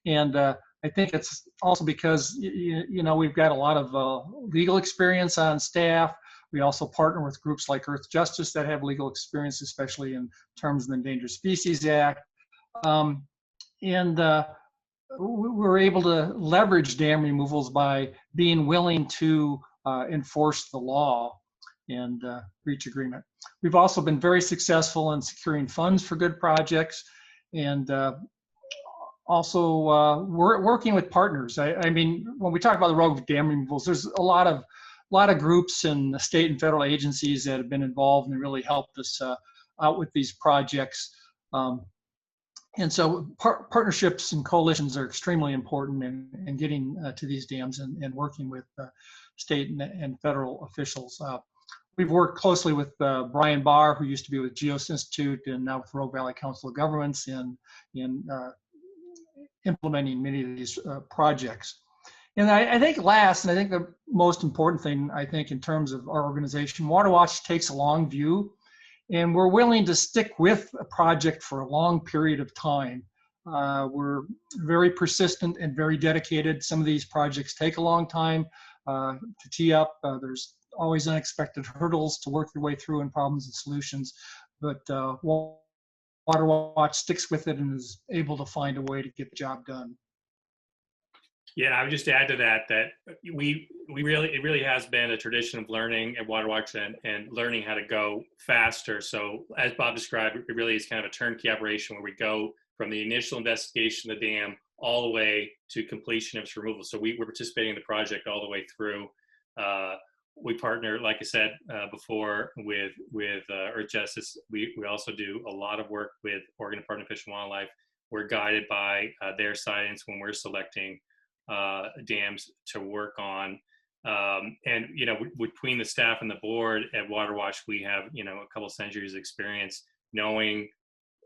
And I think it's also because, you know, we've got a lot of legal experience on staff. We also partner with groups like Earth Justice that have legal experience, especially in terms of the Endangered Species Act. We're able to leverage dam removals by being willing to enforce the law and reach agreement. We've also been very successful in securing funds for good projects and also working with partners. I mean, when we talk about the Rogue dam removals, there's a lot of groups and state and federal agencies that have been involved and really helped us out with these projects. And so partnerships and coalitions are extremely important in getting to these dams and working with state and federal officials. We've worked closely with Brian Barr, who used to be with GEOS Institute and now with Rogue Valley Council of Governments in implementing many of these projects. And I think last, and I think the most important thing, I think, in terms of our organization, WaterWatch takes a long view, and we're willing to stick with a project for a long period of time. We're very persistent and very dedicated. Some of these projects take a long time to tee up. There's always unexpected hurdles to work your way through and problems and solutions, but WaterWatch sticks with it and is able to find a way to get the job done. Yeah, I would just add to that it really has been a tradition of learning at WaterWatch and learning how to go faster. So as Bob described, it really is kind of a turnkey operation where we go from the initial investigation of the dam all the way to completion of its removal. So we're participating in the project all the way through. We partner, like I said before, with Earth Justice. We also do a lot of work with Oregon Department of Fish and Wildlife. We're guided by their science when we're selecting dams to work on. And, you know, between the staff and the board at WaterWatch, we have, you know, a couple centuries of experience knowing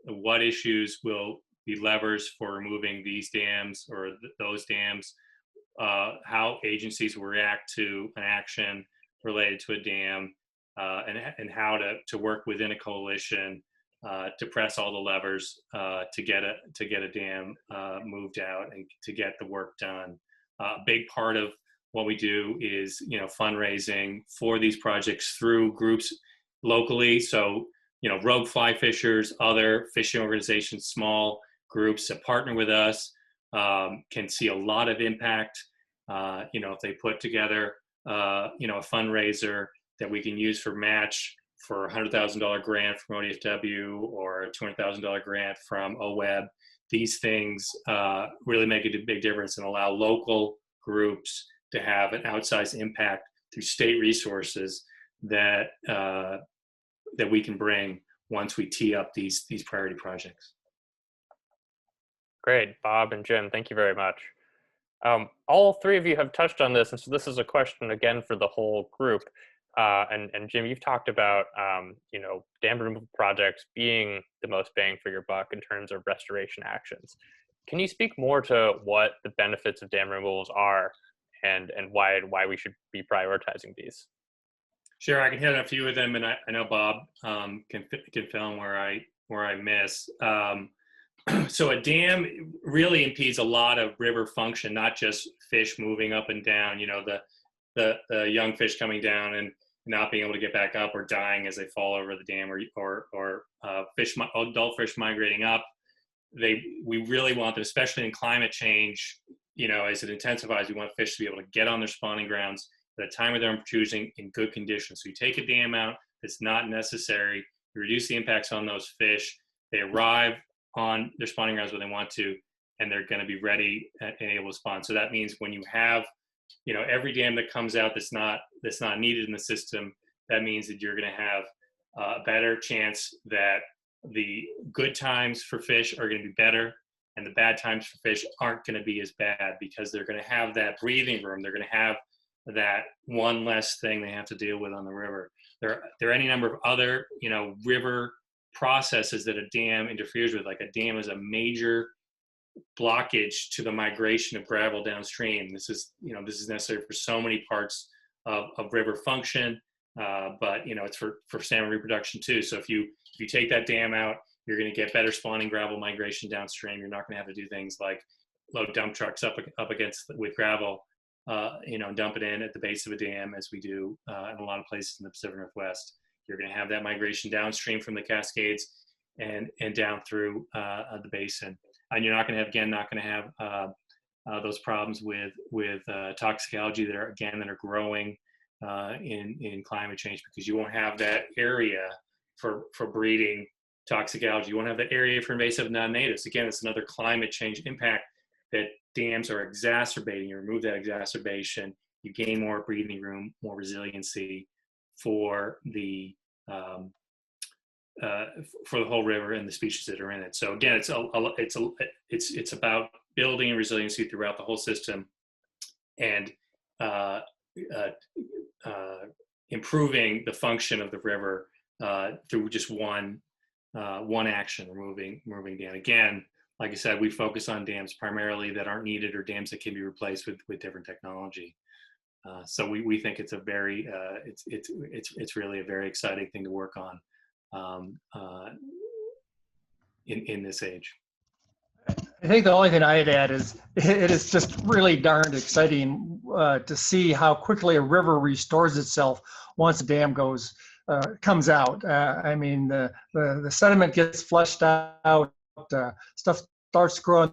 what issues will be levers for removing these dams or those dams, how agencies will react to an action related to a dam, and how to work within a coalition to press all the levers to get a dam moved out and to get the work done. A big part of what we do is, you know, fundraising for these projects through groups locally. So, you know, rogue fly fishers, other fishing organizations, small groups that partner with us can see a lot of impact. You know, if they put together, you know, a fundraiser that we can use for match for a $100,000 grant from ODFW or a $200,000 grant from OWEB, these things really make a big difference and allow local groups to have an outsized impact through state resources that that we can bring once we tee up these priority projects. Great, Bob and Jim, thank you very much. All three of you have touched on this, and so this is a question again for the whole group. And Jim, you've talked about dam removal projects being the most bang for your buck in terms of restoration actions. Can you speak more to what the benefits of dam removals are, and why we should be prioritizing these? Sure, I can hit on a few of them, and I know Bob can fill in where I miss. So a dam really impedes a lot of river function, not just fish moving up and down. The young fish coming down and not being able to get back up or dying as they fall over the dam, or adult fish migrating up. We really want them, especially in climate change. As it intensifies, we want fish to be able to get on their spawning grounds at a time of their choosing in good conditions. So you take a dam out that's not necessary, you reduce the impacts on those fish. They arrive on their spawning grounds when they want to, and they're going to be ready and able to spawn. So that means when you have, every dam that comes out that's not needed in the system, that means that you're going to have a better chance that the good times for fish are going to be better, and the bad times for fish aren't going to be as bad, because they're going to have that breathing room. They're going to have that one less thing they have to deal with on the river. There are any number of other, river processes that a dam interferes with. Like a dam is a major blockage to the migration of gravel downstream. This is necessary for so many parts of river function, but it's for salmon reproduction too. So if you take that dam out, you're going to get better spawning gravel migration downstream. You're not going to have to do things like load dump trucks up against with gravel, and dump it in at the base of a dam, as we do in a lot of places in the Pacific Northwest. You're going to have that migration downstream from the Cascades and down through the basin, and you're not going to have those problems with toxic algae that are growing in climate change, because you won't have that area for breeding toxic algae. You won't have that area for invasive non-natives. Again, it's another climate change impact that dams are exacerbating. You remove that exacerbation, you gain more breathing room, more resiliency for the whole river and the species that are in it. So again, it's about building resiliency throughout the whole system, and improving the function of the river through just one action, removing dam. Again, like I said, we focus on dams primarily that aren't needed, or dams that can be replaced with different technology. So we think it's a very it's really a very exciting thing to work on in this age. I think the only thing I'd add is it is just really darned exciting to see how quickly a river restores itself once a dam comes out. I mean, the sediment gets flushed out, stuff starts growing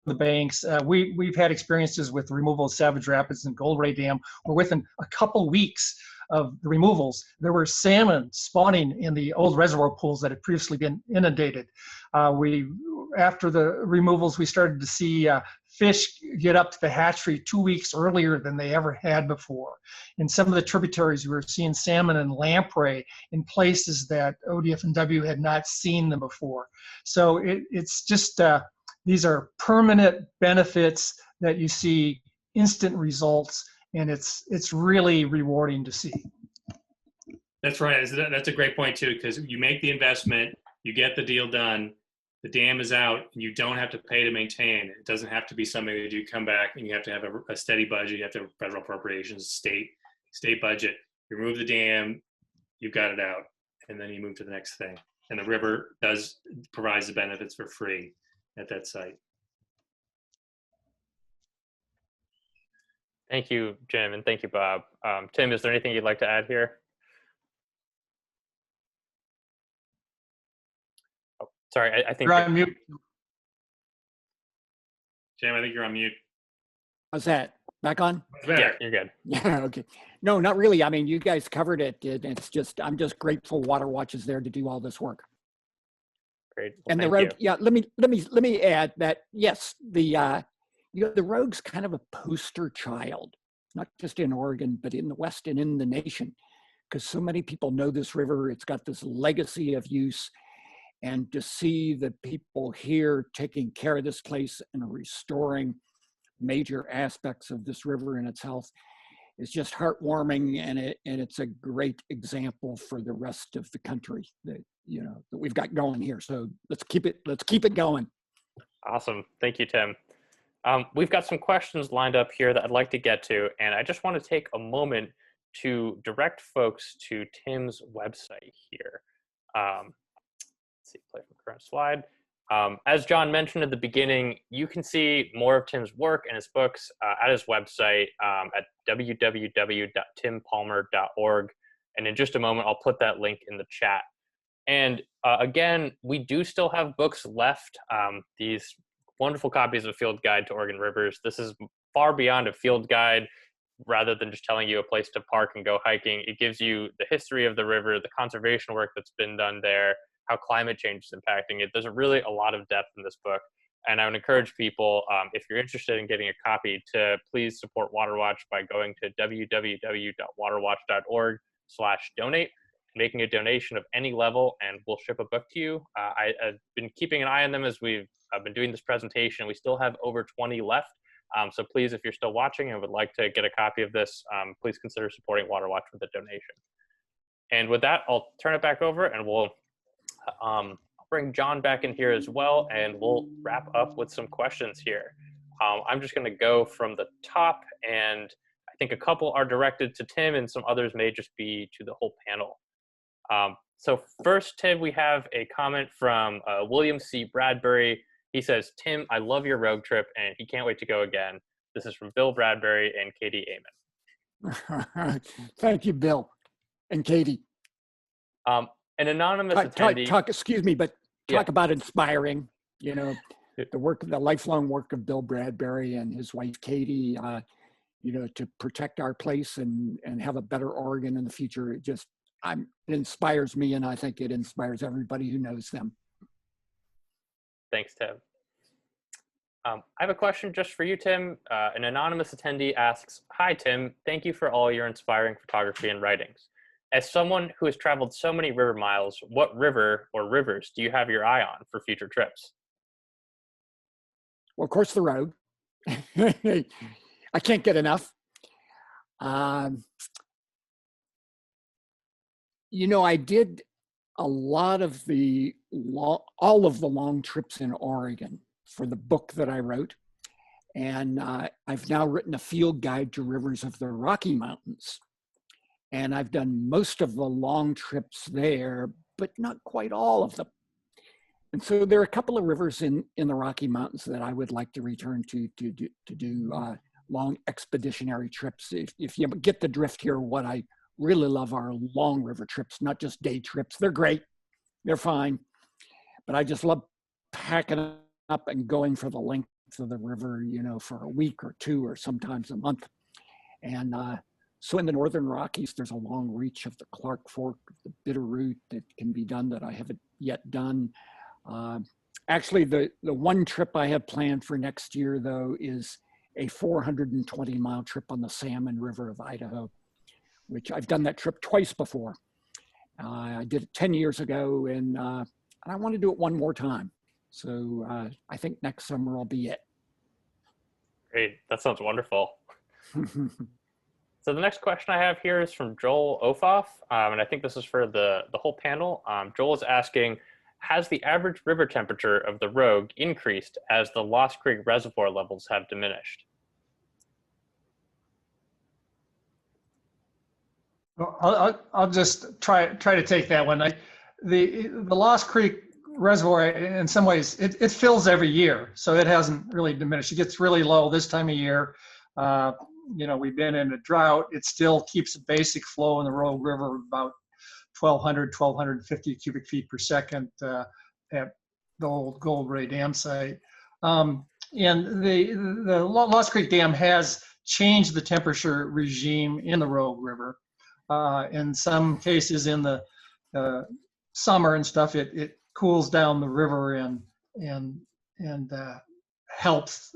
the banks. We've had experiences with the removal of Savage Rapids and Gold Ray Dam, where within a couple weeks of the removals, there were salmon spawning in the old reservoir pools that had previously been inundated. After the removals, we started to see fish get up to the hatchery 2 weeks earlier than they ever had before. In some of the tributaries, we were seeing salmon and lamprey in places that ODF&W had not seen them before. So it's just, these are permanent benefits that you see instant results, and it's really rewarding to see. That's right. That's a great point too, because you make the investment, you get the deal done, the dam is out, and you don't have to pay to maintain. It doesn't have to be something that you come back and you have to have a steady budget. You have to have federal appropriations, state budget. You remove the dam, you've got it out, and then you move to the next thing. And the river provides the benefits for free at that site. Thank you, Jim, and thank you, Bob. Tim, is there anything you'd like to add here? Oh, sorry, I think you're on mute. Jim, I think you're on mute. How's that? Back on? Yeah, you're good. Yeah, okay. No, not really. I mean, you guys covered it. It's just, I'm just grateful WaterWatch is there to do all this work. Great. Well, and the Rogue, yeah, let me add that, yes, the Rogue's kind of a poster child, not just in Oregon, but in the West and in the nation, because so many people know this river. It's got this legacy of use. And to see the people here taking care of this place and restoring major aspects of this river and its health is just heartwarming, and it's a great example for the rest of the country that that we've got going here. So let's keep it going. Awesome, thank you, Tim. We've got some questions lined up here that I'd like to get to, and I just want to take a moment to direct folks to Tim's website here. Let's see, play from current slide. As John mentioned at the beginning, you can see more of Tim's work and his books at his website at www.timpalmer.org. And in just a moment, I'll put that link in the chat. And again, we do still have books left. These wonderful copies of Field Guide to Oregon Rivers. This is far beyond a field guide. Rather than just telling you a place to park and go hiking, it gives you the history of the river, the conservation work that's been done there, how climate change is impacting it. There's really a lot of depth in this book. And I would encourage people, if you're interested in getting a copy, to please support WaterWatch by going to www.waterwatch.org/donate, making a donation of any level, and we'll ship a book to you. I've been keeping an eye on them as we've been doing this presentation. We still have over 20 left. So please, if you're still watching and would like to get a copy of this, please consider supporting WaterWatch with a donation. And with that, I'll turn it back over, and we'll bring John back in here as well, and we'll wrap up with some questions here. I'm just going to go from the top, and I think a couple are directed to Tim, and some others may just be to the whole panel. So first, Tim, we have a comment from William C. Bradbury. He says, "Tim, I love your rogue trip, and he can't wait to go again." This is from Bill Bradbury and Katie Amon. Thank you, Bill and Katie. An anonymous attendee. Talk about inspiring. The work, the lifelong work of Bill Bradbury and his wife Katie. To protect our place and have a better Oregon in the future. It inspires me, and I think it inspires everybody who knows them. Thanks, Tim. I have a question just for you, Tim. An anonymous attendee asks, "Hi, Tim. Thank you for all your inspiring photography and writings. As someone who has traveled so many river miles, what river or rivers do you have your eye on for future trips?" Well, of course, the Rogue. I can't get enough. I did a lot of all of the long trips in Oregon for the book that I wrote. And I've now written a field guide to rivers of the Rocky Mountains. And I've done most of the long trips there, but not quite all of them. And so there are a couple of rivers in the Rocky Mountains that I would like to return to do long expeditionary trips. If you get the drift here, what I really love are long river trips, not just day trips. They're great, they're fine, but I just love packing up and going for the length of the river, for a week or two, or sometimes a month. And so in the Northern Rockies, there's a long reach of the Clark Fork, the Bitterroot that can be done that I haven't yet done. Actually, the one trip I have planned for next year, though, is a 420-mile trip on the Salmon River of Idaho, which I've done that trip twice before. I did it 10 years ago, and I want to do it one more time. So I think next summer will be it. Great, that sounds wonderful. So the next question I have here is from Joel Ofoff, and I think this is for the whole panel. Joel is asking, has the average river temperature of the Rogue increased as the Lost Creek reservoir levels have diminished? Well, I'll just try to take that one. The Lost Creek reservoir, in some ways, it fills every year, so it hasn't really diminished. It gets really low this time of year. We've been in a drought. It still keeps a basic flow in the Rogue River of about 1,250 cubic feet per second at the old Gold Ray Dam site. And the Lost Creek Dam has changed the temperature regime in the Rogue River. In some cases, in the summer and stuff, it cools down the river and helps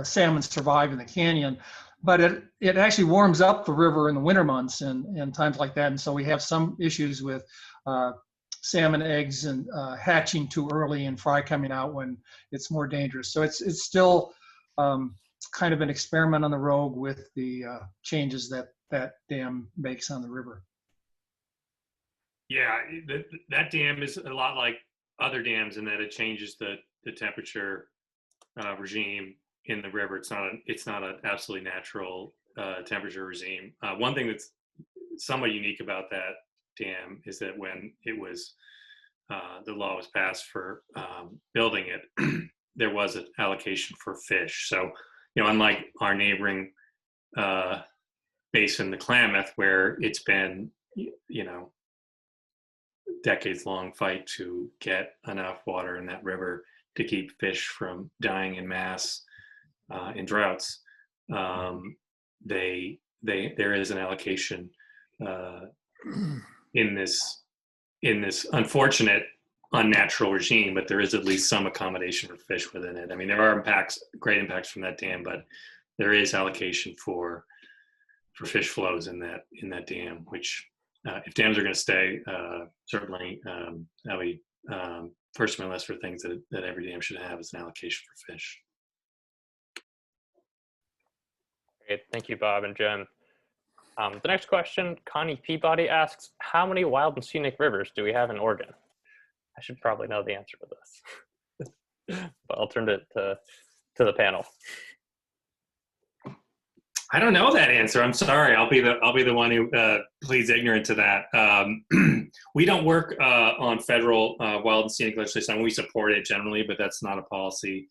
salmon survive in the canyon. but it actually warms up the river in the winter months and times like that. And so we have some issues with salmon eggs and hatching too early and fry coming out when it's more dangerous. So it's still kind of an experiment on the Rogue with the changes that dam makes on the river. Yeah, that dam is a lot like other dams in that it changes the temperature regime in the river. It's not an absolutely natural temperature regime. One thing that's somewhat unique about that dam is that when it was the law was passed for building it, there was an allocation for fish. So, unlike our neighboring basin, the Klamath, where it's been, decades-long fight to get enough water in that river to keep fish from dying in mass in droughts. There is an allocation in this unfortunate unnatural regime, but there is at least some accommodation for fish within it. I mean, there are great impacts from that dam, but there is allocation for fish flows in that dam, which if dams are going to stay, certainly that'll be first on my list for things that every dam should have is an allocation for fish. Great, thank you, Bob and Jim. The next question, Connie Peabody asks, how many wild and scenic rivers do we have in Oregon? I should probably know the answer to this, but I'll turn it to the panel. I don't know that answer. I'm sorry. I'll be the one who pleads ignorant to that. We don't work on federal wild and scenic legislation. We support it generally, but that's not a policy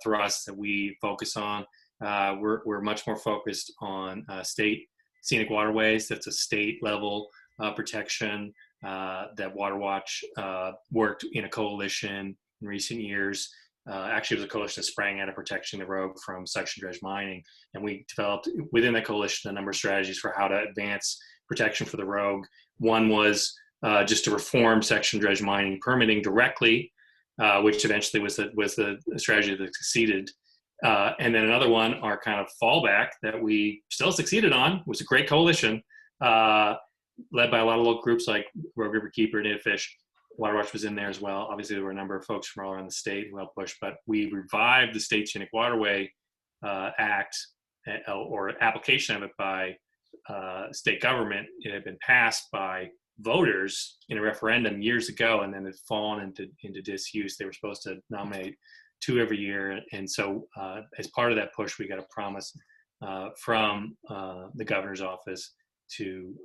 thrust that we focus on. We're much more focused on state scenic waterways. That's a state level protection that WaterWatch worked in a coalition in recent years. Actually, it was a coalition that sprang out of protecting the Rogue from suction dredge mining. And we developed within that coalition a number of strategies for how to advance protection for the Rogue. One was just to reform suction dredge mining permitting directly, which eventually was the strategy that succeeded. And then another one, our kind of fallback that we still succeeded on, was a great coalition led by a lot of local groups like Rogue River Keeper, Native Fish. WaterWatch was in there as well. Obviously, there were a number of folks from all around the state who helped push, but we revived the State Scenic Waterway Act or application of it by state government. It had been passed by voters in a referendum years ago, and then it fallen into disuse. They were supposed to nominate 2 every year, and so as part of that push, we got a promise from the governor's office to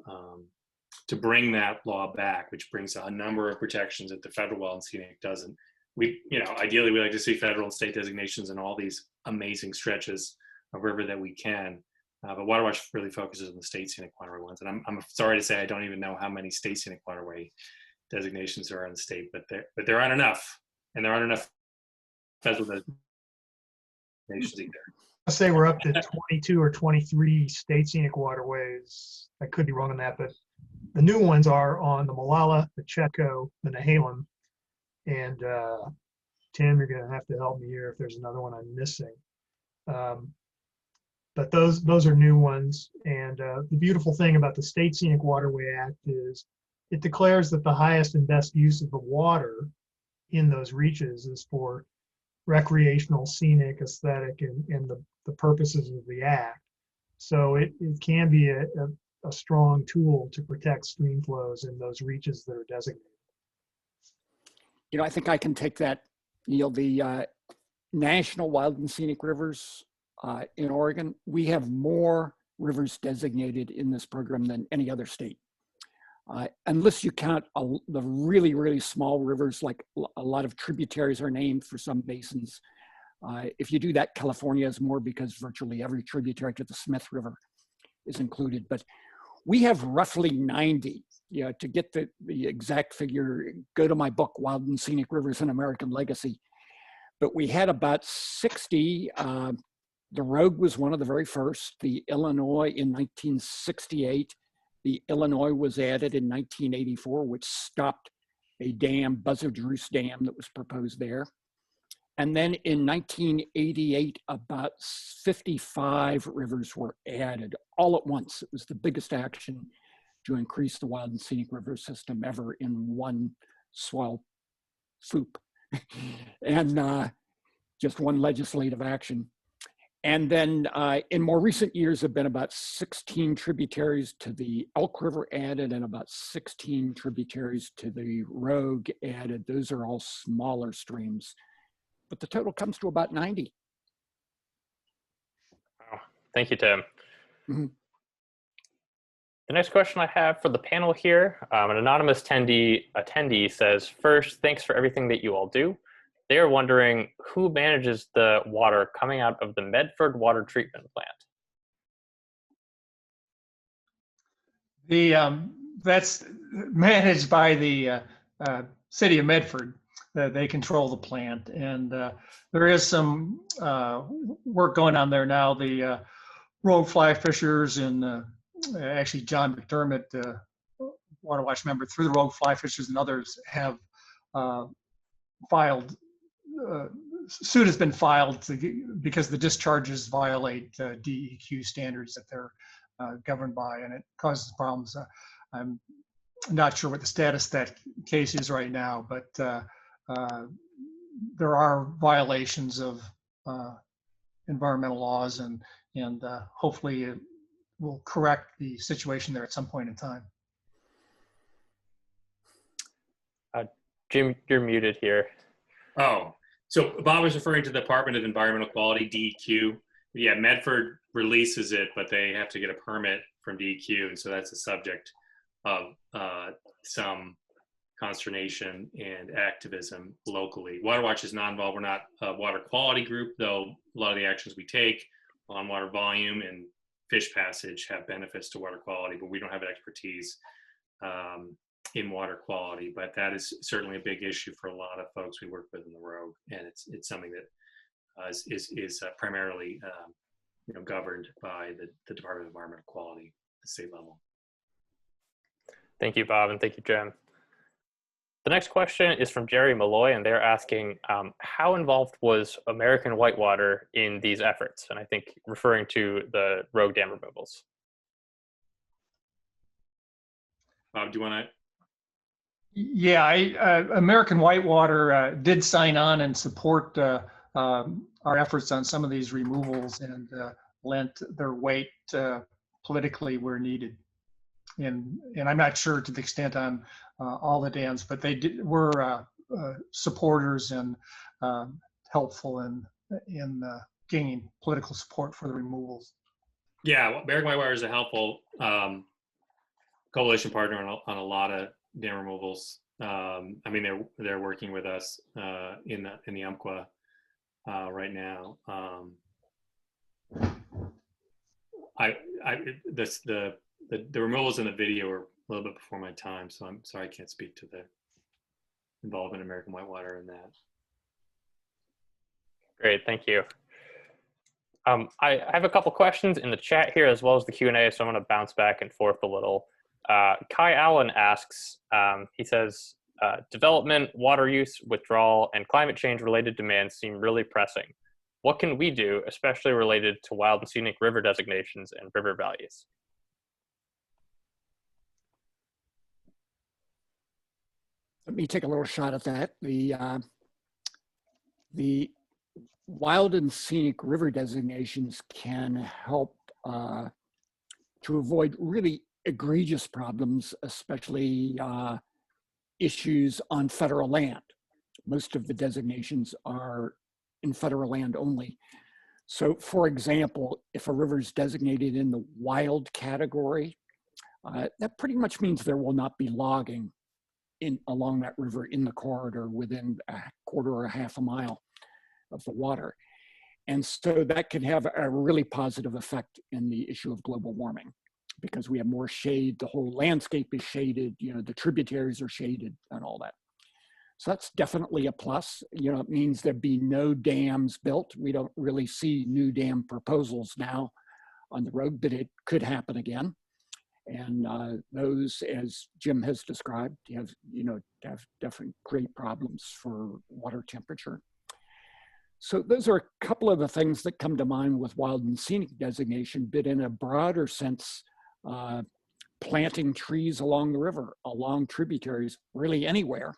bring that law back, which brings a number of protections that the federal wild and scenic doesn't. Ideally, we like to see federal and state designations in all these amazing stretches of river that we can. But WaterWatch really focuses on the state scenic waterway ones. And I'm sorry to say I don't even know how many state scenic waterway designations there are in the state, but there aren't enough. And there aren't enough federal designations either. I'll say we're up to 22 or 23 state scenic waterways. I could be wrong on that, but the new ones are on the Molalla, the Chetco, the Nehalem, and Tim, you're going to have to help me here if there's another one I'm missing. But those are new ones, and the beautiful thing about the State Scenic Waterway Act is it declares that the highest and best use of the water in those reaches is for recreational, scenic, aesthetic, and the purposes of the act. So it can be a strong tool to protect stream flows in those reaches that are designated. I think I can take that, Neil. The National Wild and Scenic Rivers in Oregon, we have more rivers designated in this program than any other state. Unless you count the really, really small rivers, like a lot of tributaries are named for some basins. If you do that, California is more because virtually every tributary to the Smith River is included. But we have roughly 90. To get the exact figure, go to my book, Wild and Scenic Rivers: An American Legacy. But we had about 60. The Rogue was one of the very first. The Illinois in 1968. The Illinois was added in 1984, which stopped a dam, Buzzards Roost Dam, that was proposed there. And then in 1988, about 55 rivers were added all at once. It was the biggest action to increase the wild and scenic river system ever in one swell swoop. And just one legislative action. And then in more recent years have been about 16 tributaries to the Elk River added and about 16 tributaries to the Rogue added. Those are all smaller streams, but the total comes to about 90. Wow. Thank you, Tim. Mm-hmm. The next question I have for the panel here, an anonymous attendee says, first, thanks for everything that you all do. They are wondering who manages the water coming out of the Medford water treatment plant. That's managed by the city of Medford. They control the plant, and there is some work going on there now. The rogue fly fishers and actually John McDermott, WaterWatch member, through the rogue fly fishers and others have filed. Suit has been filed because the discharges violate DEQ standards that they're governed by, and it causes problems. I'm not sure what the status of that case is right now, but there are violations of environmental laws, and hopefully it will correct the situation there at some point in time. Jim, you're muted here. Oh, so Bob was referring to the Department of Environmental Quality, DEQ. Yeah, Medford releases it, but they have to get a permit from DEQ, and so that's a subject of some consternation and activism locally. WaterWatch is not involved. We're not a water quality group, though a lot of the actions we take on water volume and fish passage have benefits to water quality, but we don't have expertise in water quality. But that is certainly a big issue for a lot of folks we work with in the Rogue, and it's something that is primarily governed by the Department of Environmental Quality at the state level. Thank you, Bob, and thank you, Jim. The next question is from Jerry Malloy, and they're asking, how involved was American Whitewater in these efforts? And I think referring to the Rogue Dam removals. Bob, do you want to? Yeah, American Whitewater did sign on and support our efforts on some of these removals, and lent their weight politically where needed. And I'm not sure to the extent on all the dams, but they were supporters and helpful in gaining political support for the removals. Yeah, American Whitewater is a helpful coalition partner on a lot of dam removals. I mean, they're working with us in the Umpqua right now. The removals in the video are a little bit before my time, so I'm sorry I can't speak to the involvement of American Whitewater in that. Great, thank you. I have a couple questions in the chat here as well as the Q&A, so I'm going to bounce back and forth a little. Kai Allen asks, he says, development, water use, withdrawal, and climate change related demands seem really pressing. What can we do, especially related to wild and scenic river designations and river values? Let me take a little shot at that. The wild and scenic river designations can help to avoid really egregious problems, especially issues on federal land. Most of the designations are in federal land only. So for example, if a river is designated in the wild category, that pretty much means there will not be logging along that river in the corridor within a quarter or a half a mile of the water. And so that can have a really positive effect in the issue of global warming, because we have more shade, the whole landscape is shaded, the tributaries are shaded and all that. So that's definitely a plus. It means there'd be no dams built. We don't really see new dam proposals now on the road, but it could happen again. And those, as Jim has described, have definitely great problems for water temperature. So those are a couple of the things that come to mind with wild and scenic designation, but in a broader sense, planting trees along the river, along tributaries, really anywhere,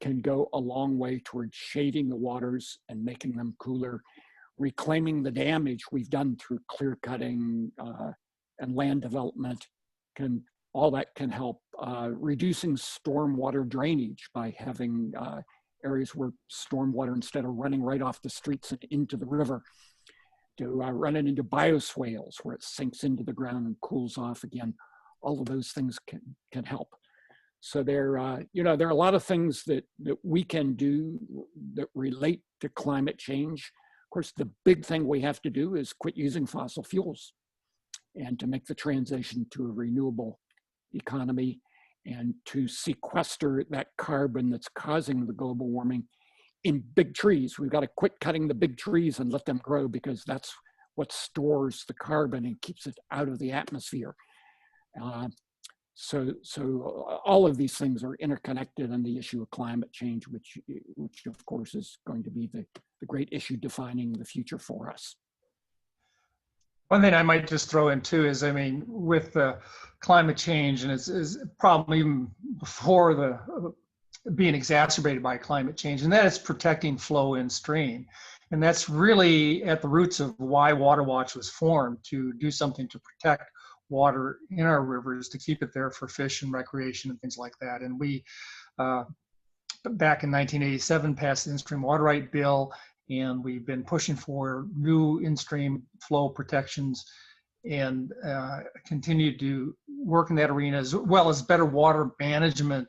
can go a long way towards shading the waters and making them cooler, reclaiming the damage we've done through clear cutting and land development. All that can help reducing stormwater drainage by having areas where stormwater, instead of running right off the streets and into the river, to run it into bioswales where it sinks into the ground and cools off again. All of those things can help. So there are a lot of things that we can do that relate to climate change. Of course, the big thing we have to do is quit using fossil fuels and to make the transition to a renewable economy and to sequester that carbon that's causing the global warming in big trees. We've got to quit cutting the big trees and let them grow, because that's what stores the carbon and keeps it out of the atmosphere. So all of these things are interconnected on the issue of climate change, which of course is going to be the great issue defining the future for us. One thing I might just throw in too is, I mean, with the climate change, and it's a problem even before the being exacerbated by climate change, and that is protecting flow in stream. And that's really at the roots of why WaterWatch was formed, to do something to protect water in our rivers, to keep it there for fish and recreation and things like that. And we, back in 1987, passed the In-Stream Water Right Bill, and we've been pushing for new in-stream flow protections, and continue to work in that arena, as well as better water management.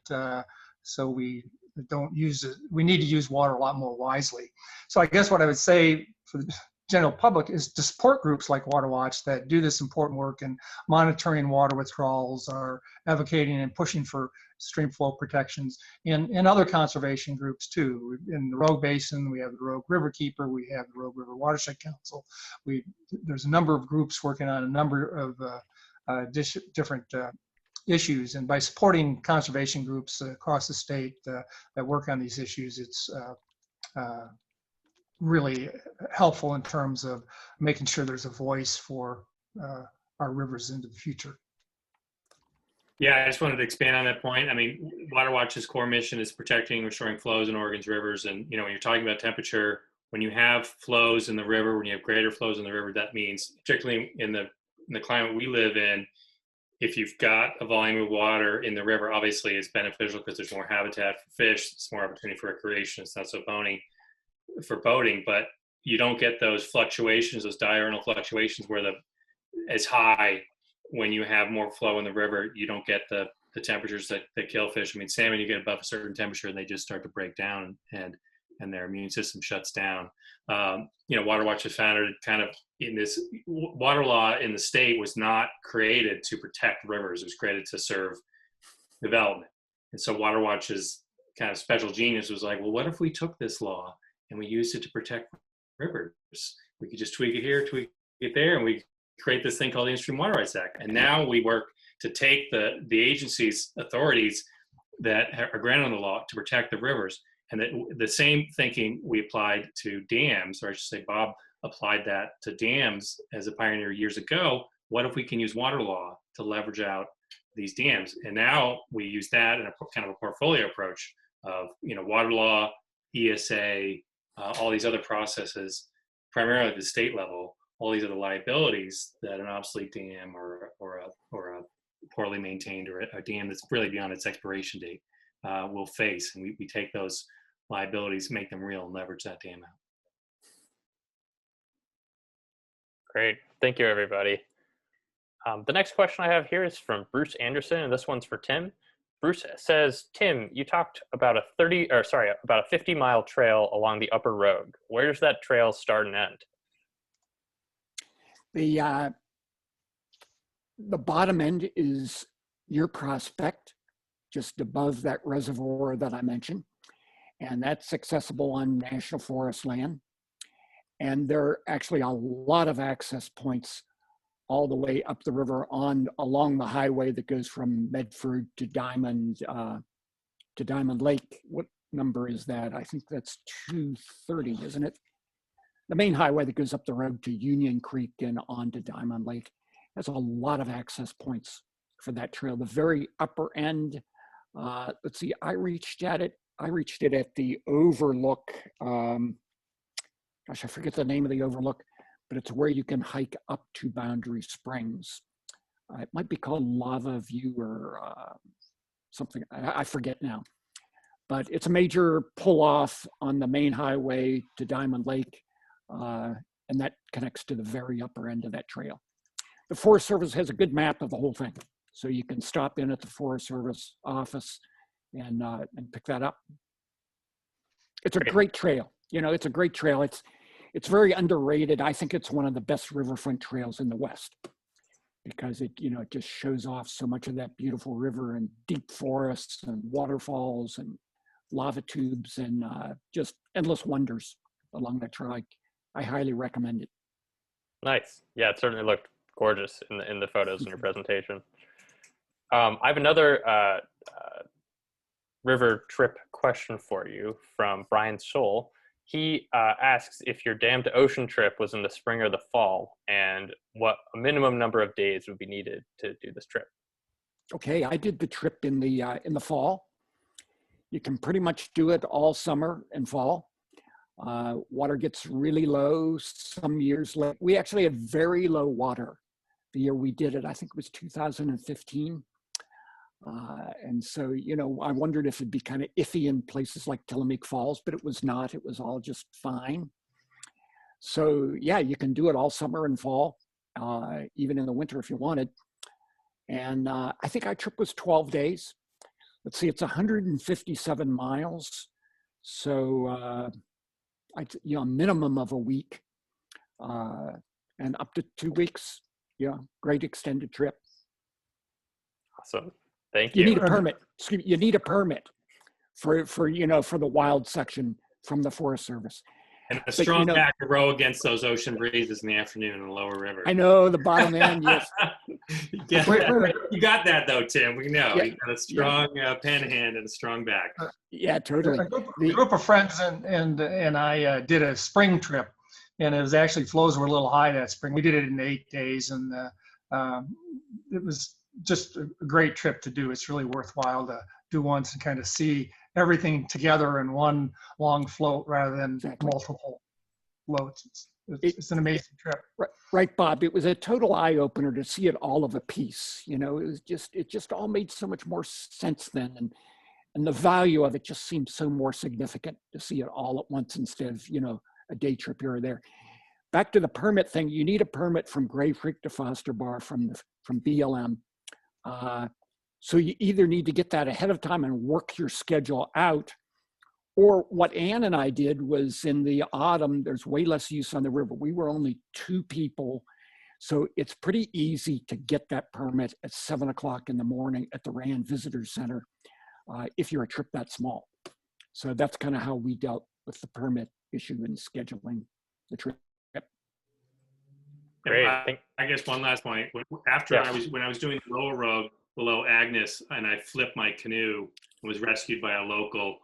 So we don't use it. We need to use water a lot more wisely. So I guess what I would say for the general public is to support groups like WaterWatch that do this important work in monitoring water withdrawals, or advocating and pushing for stream flow protections, and other conservation groups too. In the Rogue Basin, we have the Rogue River Keeper, we have the Rogue River Watershed Council. There's a number of groups working on a number of different issues, and by supporting conservation groups across the state that work on these issues, it's really helpful in terms of making sure there's a voice for our rivers into the future. Yeah, I just wanted to expand on that point. I mean, WaterWatch's core mission is protecting and restoring flows in Oregon's rivers. And, you know, when you're talking about temperature, when you have flows in the river, when you have greater flows in the river, that means, particularly in the climate we live in, if you've got a volume of water in the river, obviously it's beneficial because there's more habitat for fish, it's more opportunity for recreation, it's not so for boating, but you don't get those fluctuations, those diurnal fluctuations where as high. When you have more flow in the river, you don't get the temperatures that kill fish. I mean, salmon, you get above a certain temperature and they just start to break down, and their immune system shuts down. You know, WaterWatch was founded kind of in this, water law in the state was not created to protect rivers. It was created to serve development. And so WaterWatch's kind of special genius was like, well, what if we took this law and we used it to protect rivers? We could just tweak it here, tweak it there, and we create this thing called the In-Stream Water Rights Act. And now we work to take the agency's authorities that are granted on the law to protect the rivers. And that the same thinking we applied to dams, or I should say Bob applied that to dams as a pioneer years ago. What if we can use water law to leverage out these dams? And now we use that in a kind of a portfolio approach of, you know, water law, ESA, all these other processes, primarily at the state level, all these other liabilities that an obsolete dam or a poorly maintained, or a dam that's really beyond its expiration date will face. And we take those liabilities, make them real, and leverage that dam out. Great. Thank you, everybody. The next question I have here is from Bruce Anderson, and this one's for Tim. Bruce says, Tim, you talked about a 50-mile trail along the Upper Rogue. Where does that trail start and end? The bottom end is your prospect, just above that reservoir that I mentioned, and that's accessible on national forest land. And there are actually a lot of access points all the way up the river along the highway that goes from Medford to Diamond Lake. What number is that? I think that's 230, isn't it? the main highway that goes up the road to Union Creek and on to Diamond Lake has a lot of access points for that trail. The very upper end, let's see, I reached it at the overlook. Gosh, I forget the name of the overlook, but it's where you can hike up to Boundary Springs. It might be called Lava View or something, I forget now. But it's a major pull-off on the main highway to Diamond Lake, and that connects to the very upper end of that trail. The Forest Service has a good map of the whole thing, so you can stop in at the Forest Service office and pick that up. It's a great trail. You know, it's a great trail. It's very underrated. I think it's one of the best riverfront trails in the West because it just shows off so much of that beautiful river and deep forests and waterfalls and lava tubes and just endless wonders along that trail. I highly recommend it. Nice. Yeah, it certainly looked gorgeous in the photos in your presentation. I have another river trip question for you from Brian Scholl. He asks if your dam to ocean trip was in the spring or the fall, and what a minimum number of days would be needed to do this trip. Okay, I did the trip in the fall. You can pretty much do it all summer and fall. Water gets really low some years. We actually had very low water the year we did it. I think it was 2015. And so, I wondered if it'd be kind of iffy in places like Tillamook Falls, but it was not. It was all just fine. So yeah, you can do it all summer and fall, even in the winter if you wanted. And I think our trip was 12 days. Let's see, it's 157 miles. So, a minimum of a week and up to 2 weeks. Yeah, great extended trip. Awesome. Thank you. You need a permit. Excuse me, you need a permit for the wild section from the Forest Service. And a strong back to row against those ocean breezes in the afternoon in the lower river. I know, the bottom end, yes. You got that though, Tim. We know. Yeah. You got a strong pen hand and a strong back. Yeah, totally. A group of friends and I did a spring trip, and it was actually flows were a little high that spring. We did it in 8 days, and it was just a great trip to do. It's really worthwhile to do once and kind of see everything together in one long float rather than multiple floats. It's an amazing trip. Right, Bob. It was a total eye opener to see it all of a piece. It just all made so much more sense then, and the value of it just seemed so more significant to see it all at once instead of a day trip here or there. Back to the permit thing. You need a permit from Grave Creek to Foster Bar from BLM. So you either need to get that ahead of time and work your schedule out, or what Ann and I did was in the autumn, there's way less use on the river. We were only 2 people. So it's pretty easy to get that permit at 7 o'clock in the morning at the Rand Visitor Center if you're a trip that small. So that's kind of how we dealt with the permit issue and scheduling the trip. Great. I guess one last point. After when I was doing the lower road below Agnes and I flipped my canoe and was rescued by a local,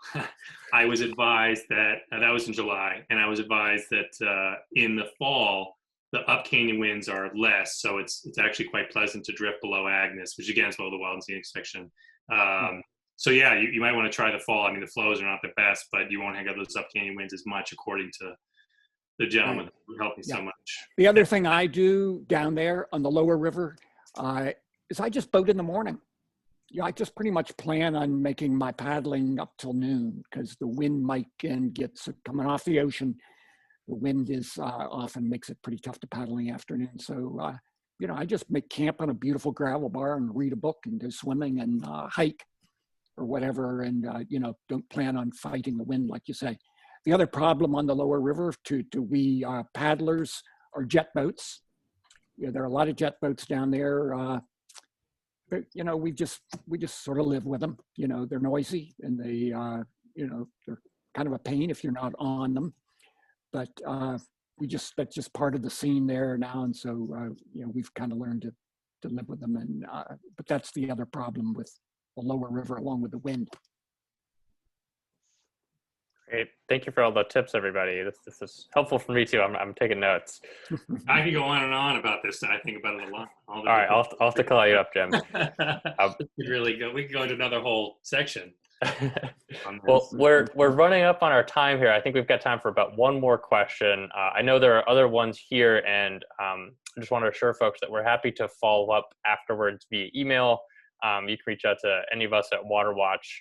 I was advised that was in July, and I was advised that in the fall the up canyon winds are less, so it's actually quite pleasant to drift below Agnes, which again is below the wild and scenic section. So yeah, you might want to try the fall. I mean, the flows are not the best, but you won't have those up canyon winds as much, according to the gentleman who helped me so much. The other thing I do down there on the lower river is I just boat in the morning. I just pretty much plan on making my paddling up till noon because the wind might get coming off the ocean. The wind is often makes it pretty tough to paddle in the afternoon. So, I just make camp on a beautiful gravel bar and read a book and go swimming and hike or whatever. And, don't plan on fighting the wind, like you say. The other problem on the lower river to we paddlers are jet boats. There are a lot of jet boats down there. But, we just sort of live with them. They're noisy and they, they're kind of a pain if you're not on them. But that's just part of the scene there now. And so, we've kind of learned to live with them. And but that's the other problem with the lower river along with the wind. Great. Thank you for all the tips, everybody. This is helpful for me too. I'm taking notes. I could go on and on about this. I think about it a lot. All right, I'll have to call you up, Jim. We could go into another whole section. Well, we're running up on our time here. I think we've got time for about one more question. I know there are other ones here, and I just want to assure folks that we're happy to follow up afterwards via email. You can reach out to any of us at WaterWatch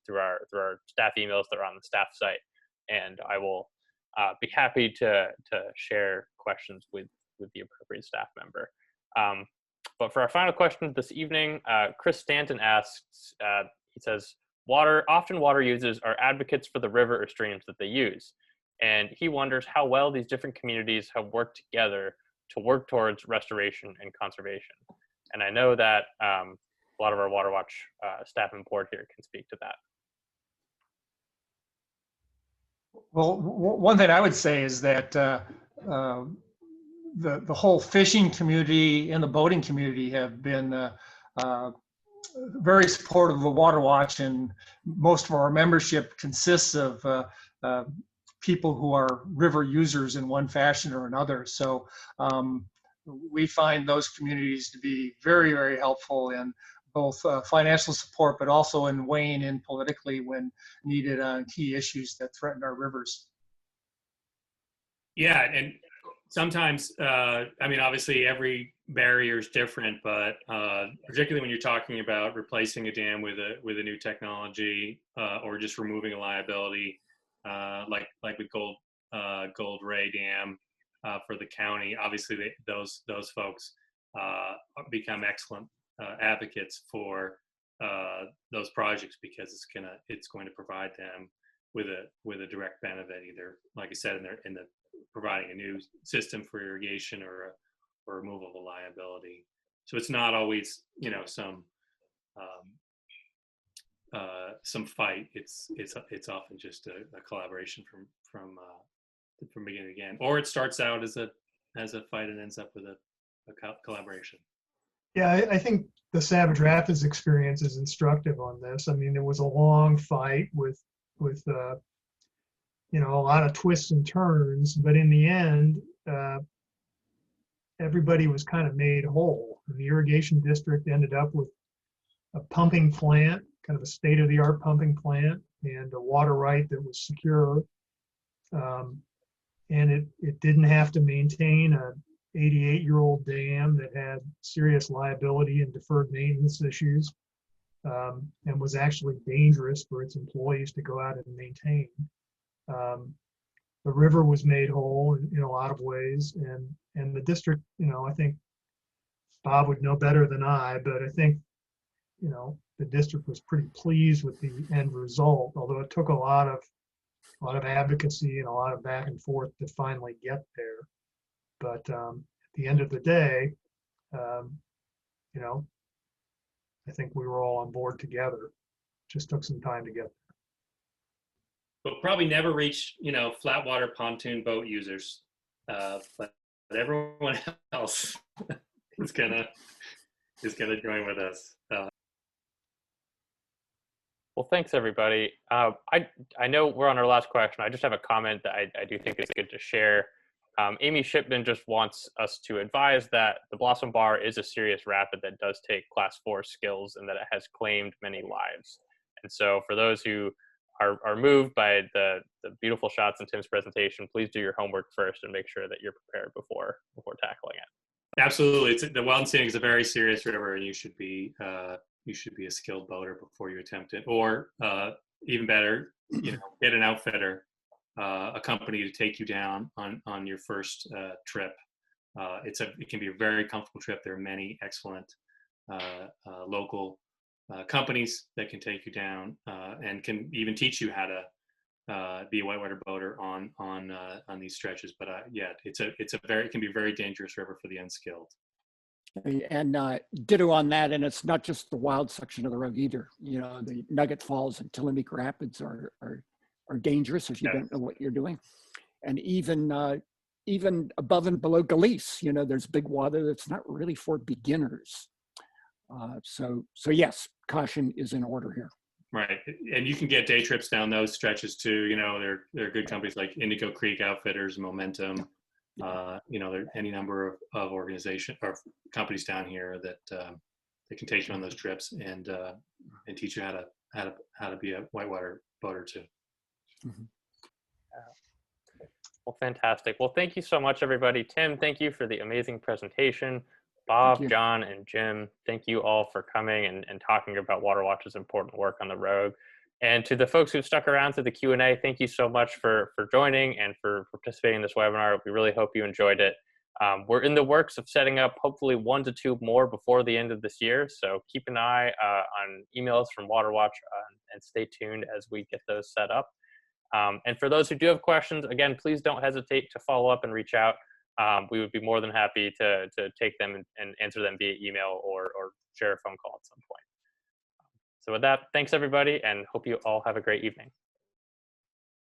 through our staff emails that are on the staff site, and I will be happy to share questions with the appropriate staff member. But for our final question this evening, Chris Stanton asks, he says, often water users are advocates for the river or streams that they use. And he wonders how well these different communities have worked together to work towards restoration and conservation. And I know that a lot of our WaterWatch staff and board here can speak to that. Well, one thing I would say is that the whole fishing community and the boating community have been very supportive of WaterWatch, and most of our membership consists of people who are river users in one fashion or another. So we find those communities to be very, very helpful in both financial support, but also in weighing in politically when needed on key issues that threaten our rivers. Yeah, and sometimes, I mean, obviously every barrier is different, but particularly when you're talking about replacing a dam with a new technology or just removing a liability, like with Gold Ray Dam for the county, obviously those folks become excellent advocates for those projects because it's going to provide them with a direct benefit, either, like I said, in the providing a new system for irrigation or removal of a liability. So it's not always, you know, some fight. It's often just a collaboration from beginning to end, or it starts out as a fight and ends up with a collaboration. Yeah, I think the Savage Rapids experience is instructive on this. I mean, it was a long fight with you know, a lot of twists and turns, but in the end, everybody was kind of made whole. The irrigation district ended up with a pumping plant, kind of a state-of-the-art pumping plant, and a water right that was secure. And it didn't have to maintain a 88-year-old dam that had serious liability and deferred maintenance issues, and was actually dangerous for its employees to go out and maintain. The river was made whole in a lot of ways, and the district, you know, I think Bob would know better than I, but I think, you know, the district was pretty pleased with the end result, although it took a lot of advocacy and a lot of back and forth to finally get there. But at the end of the day, you know, I think we were all on board together. Just took some time to get there. But probably never reach, you know, flat water pontoon boat users, but everyone else is gonna join with us. Well, thanks everybody. I know we're on our last question. I just have a comment that I do think is good to share. Amy Shipman just wants us to advise that the Blossom Bar is a serious rapid that does take Class 4 skills and that it has claimed many lives. And so for those who are moved by the beautiful shots in Tim's presentation, please do your homework first and make sure that you're prepared before tackling it. Absolutely, the Weldon Standing is a very serious river, and you should be a skilled boater before you attempt it, or even better, you know, get an outfitter, a company to take you down on your first trip. It can be a very comfortable trip. There are many excellent local companies that can take you down and can even teach you how to be a whitewater boater on these stretches. But yeah, it can be a very dangerous river for the unskilled. And ditto on that, and it's not just the wild section of the road either. You know, the Nugget Falls and Tillamook Rapids are dangerous if you don't know what you're doing. And even above and below Galice, you know, there's big water that's not really for beginners. So yes, caution is in order here. Right, and you can get day trips down those stretches too. You know, there are good companies like Indigo Creek Outfitters, Momentum. You know, there are any number of organizations or companies down here that that can take you on those trips and teach you how to be a whitewater boater too. Mhm. Well, fantastic. Well, thank you so much, everybody. Tim, thank you for the amazing presentation. Bob, you. John, and Jim, thank you all for coming and talking about WaterWatch's important work on the Rogue. And to the folks who've stuck around to the Q&A, thank you so much for joining and for participating in this webinar. We really hope you enjoyed it. We're in the works of setting up hopefully 1 to 2 more before the end of this year. So keep an eye on emails from WaterWatch and stay tuned as we get those set up. And for those who do have questions, again, please don't hesitate to follow up and reach out. We would be more than happy to take them and answer them via email or share a phone call at some point. So with that, thanks everybody, and hope you all have a great evening.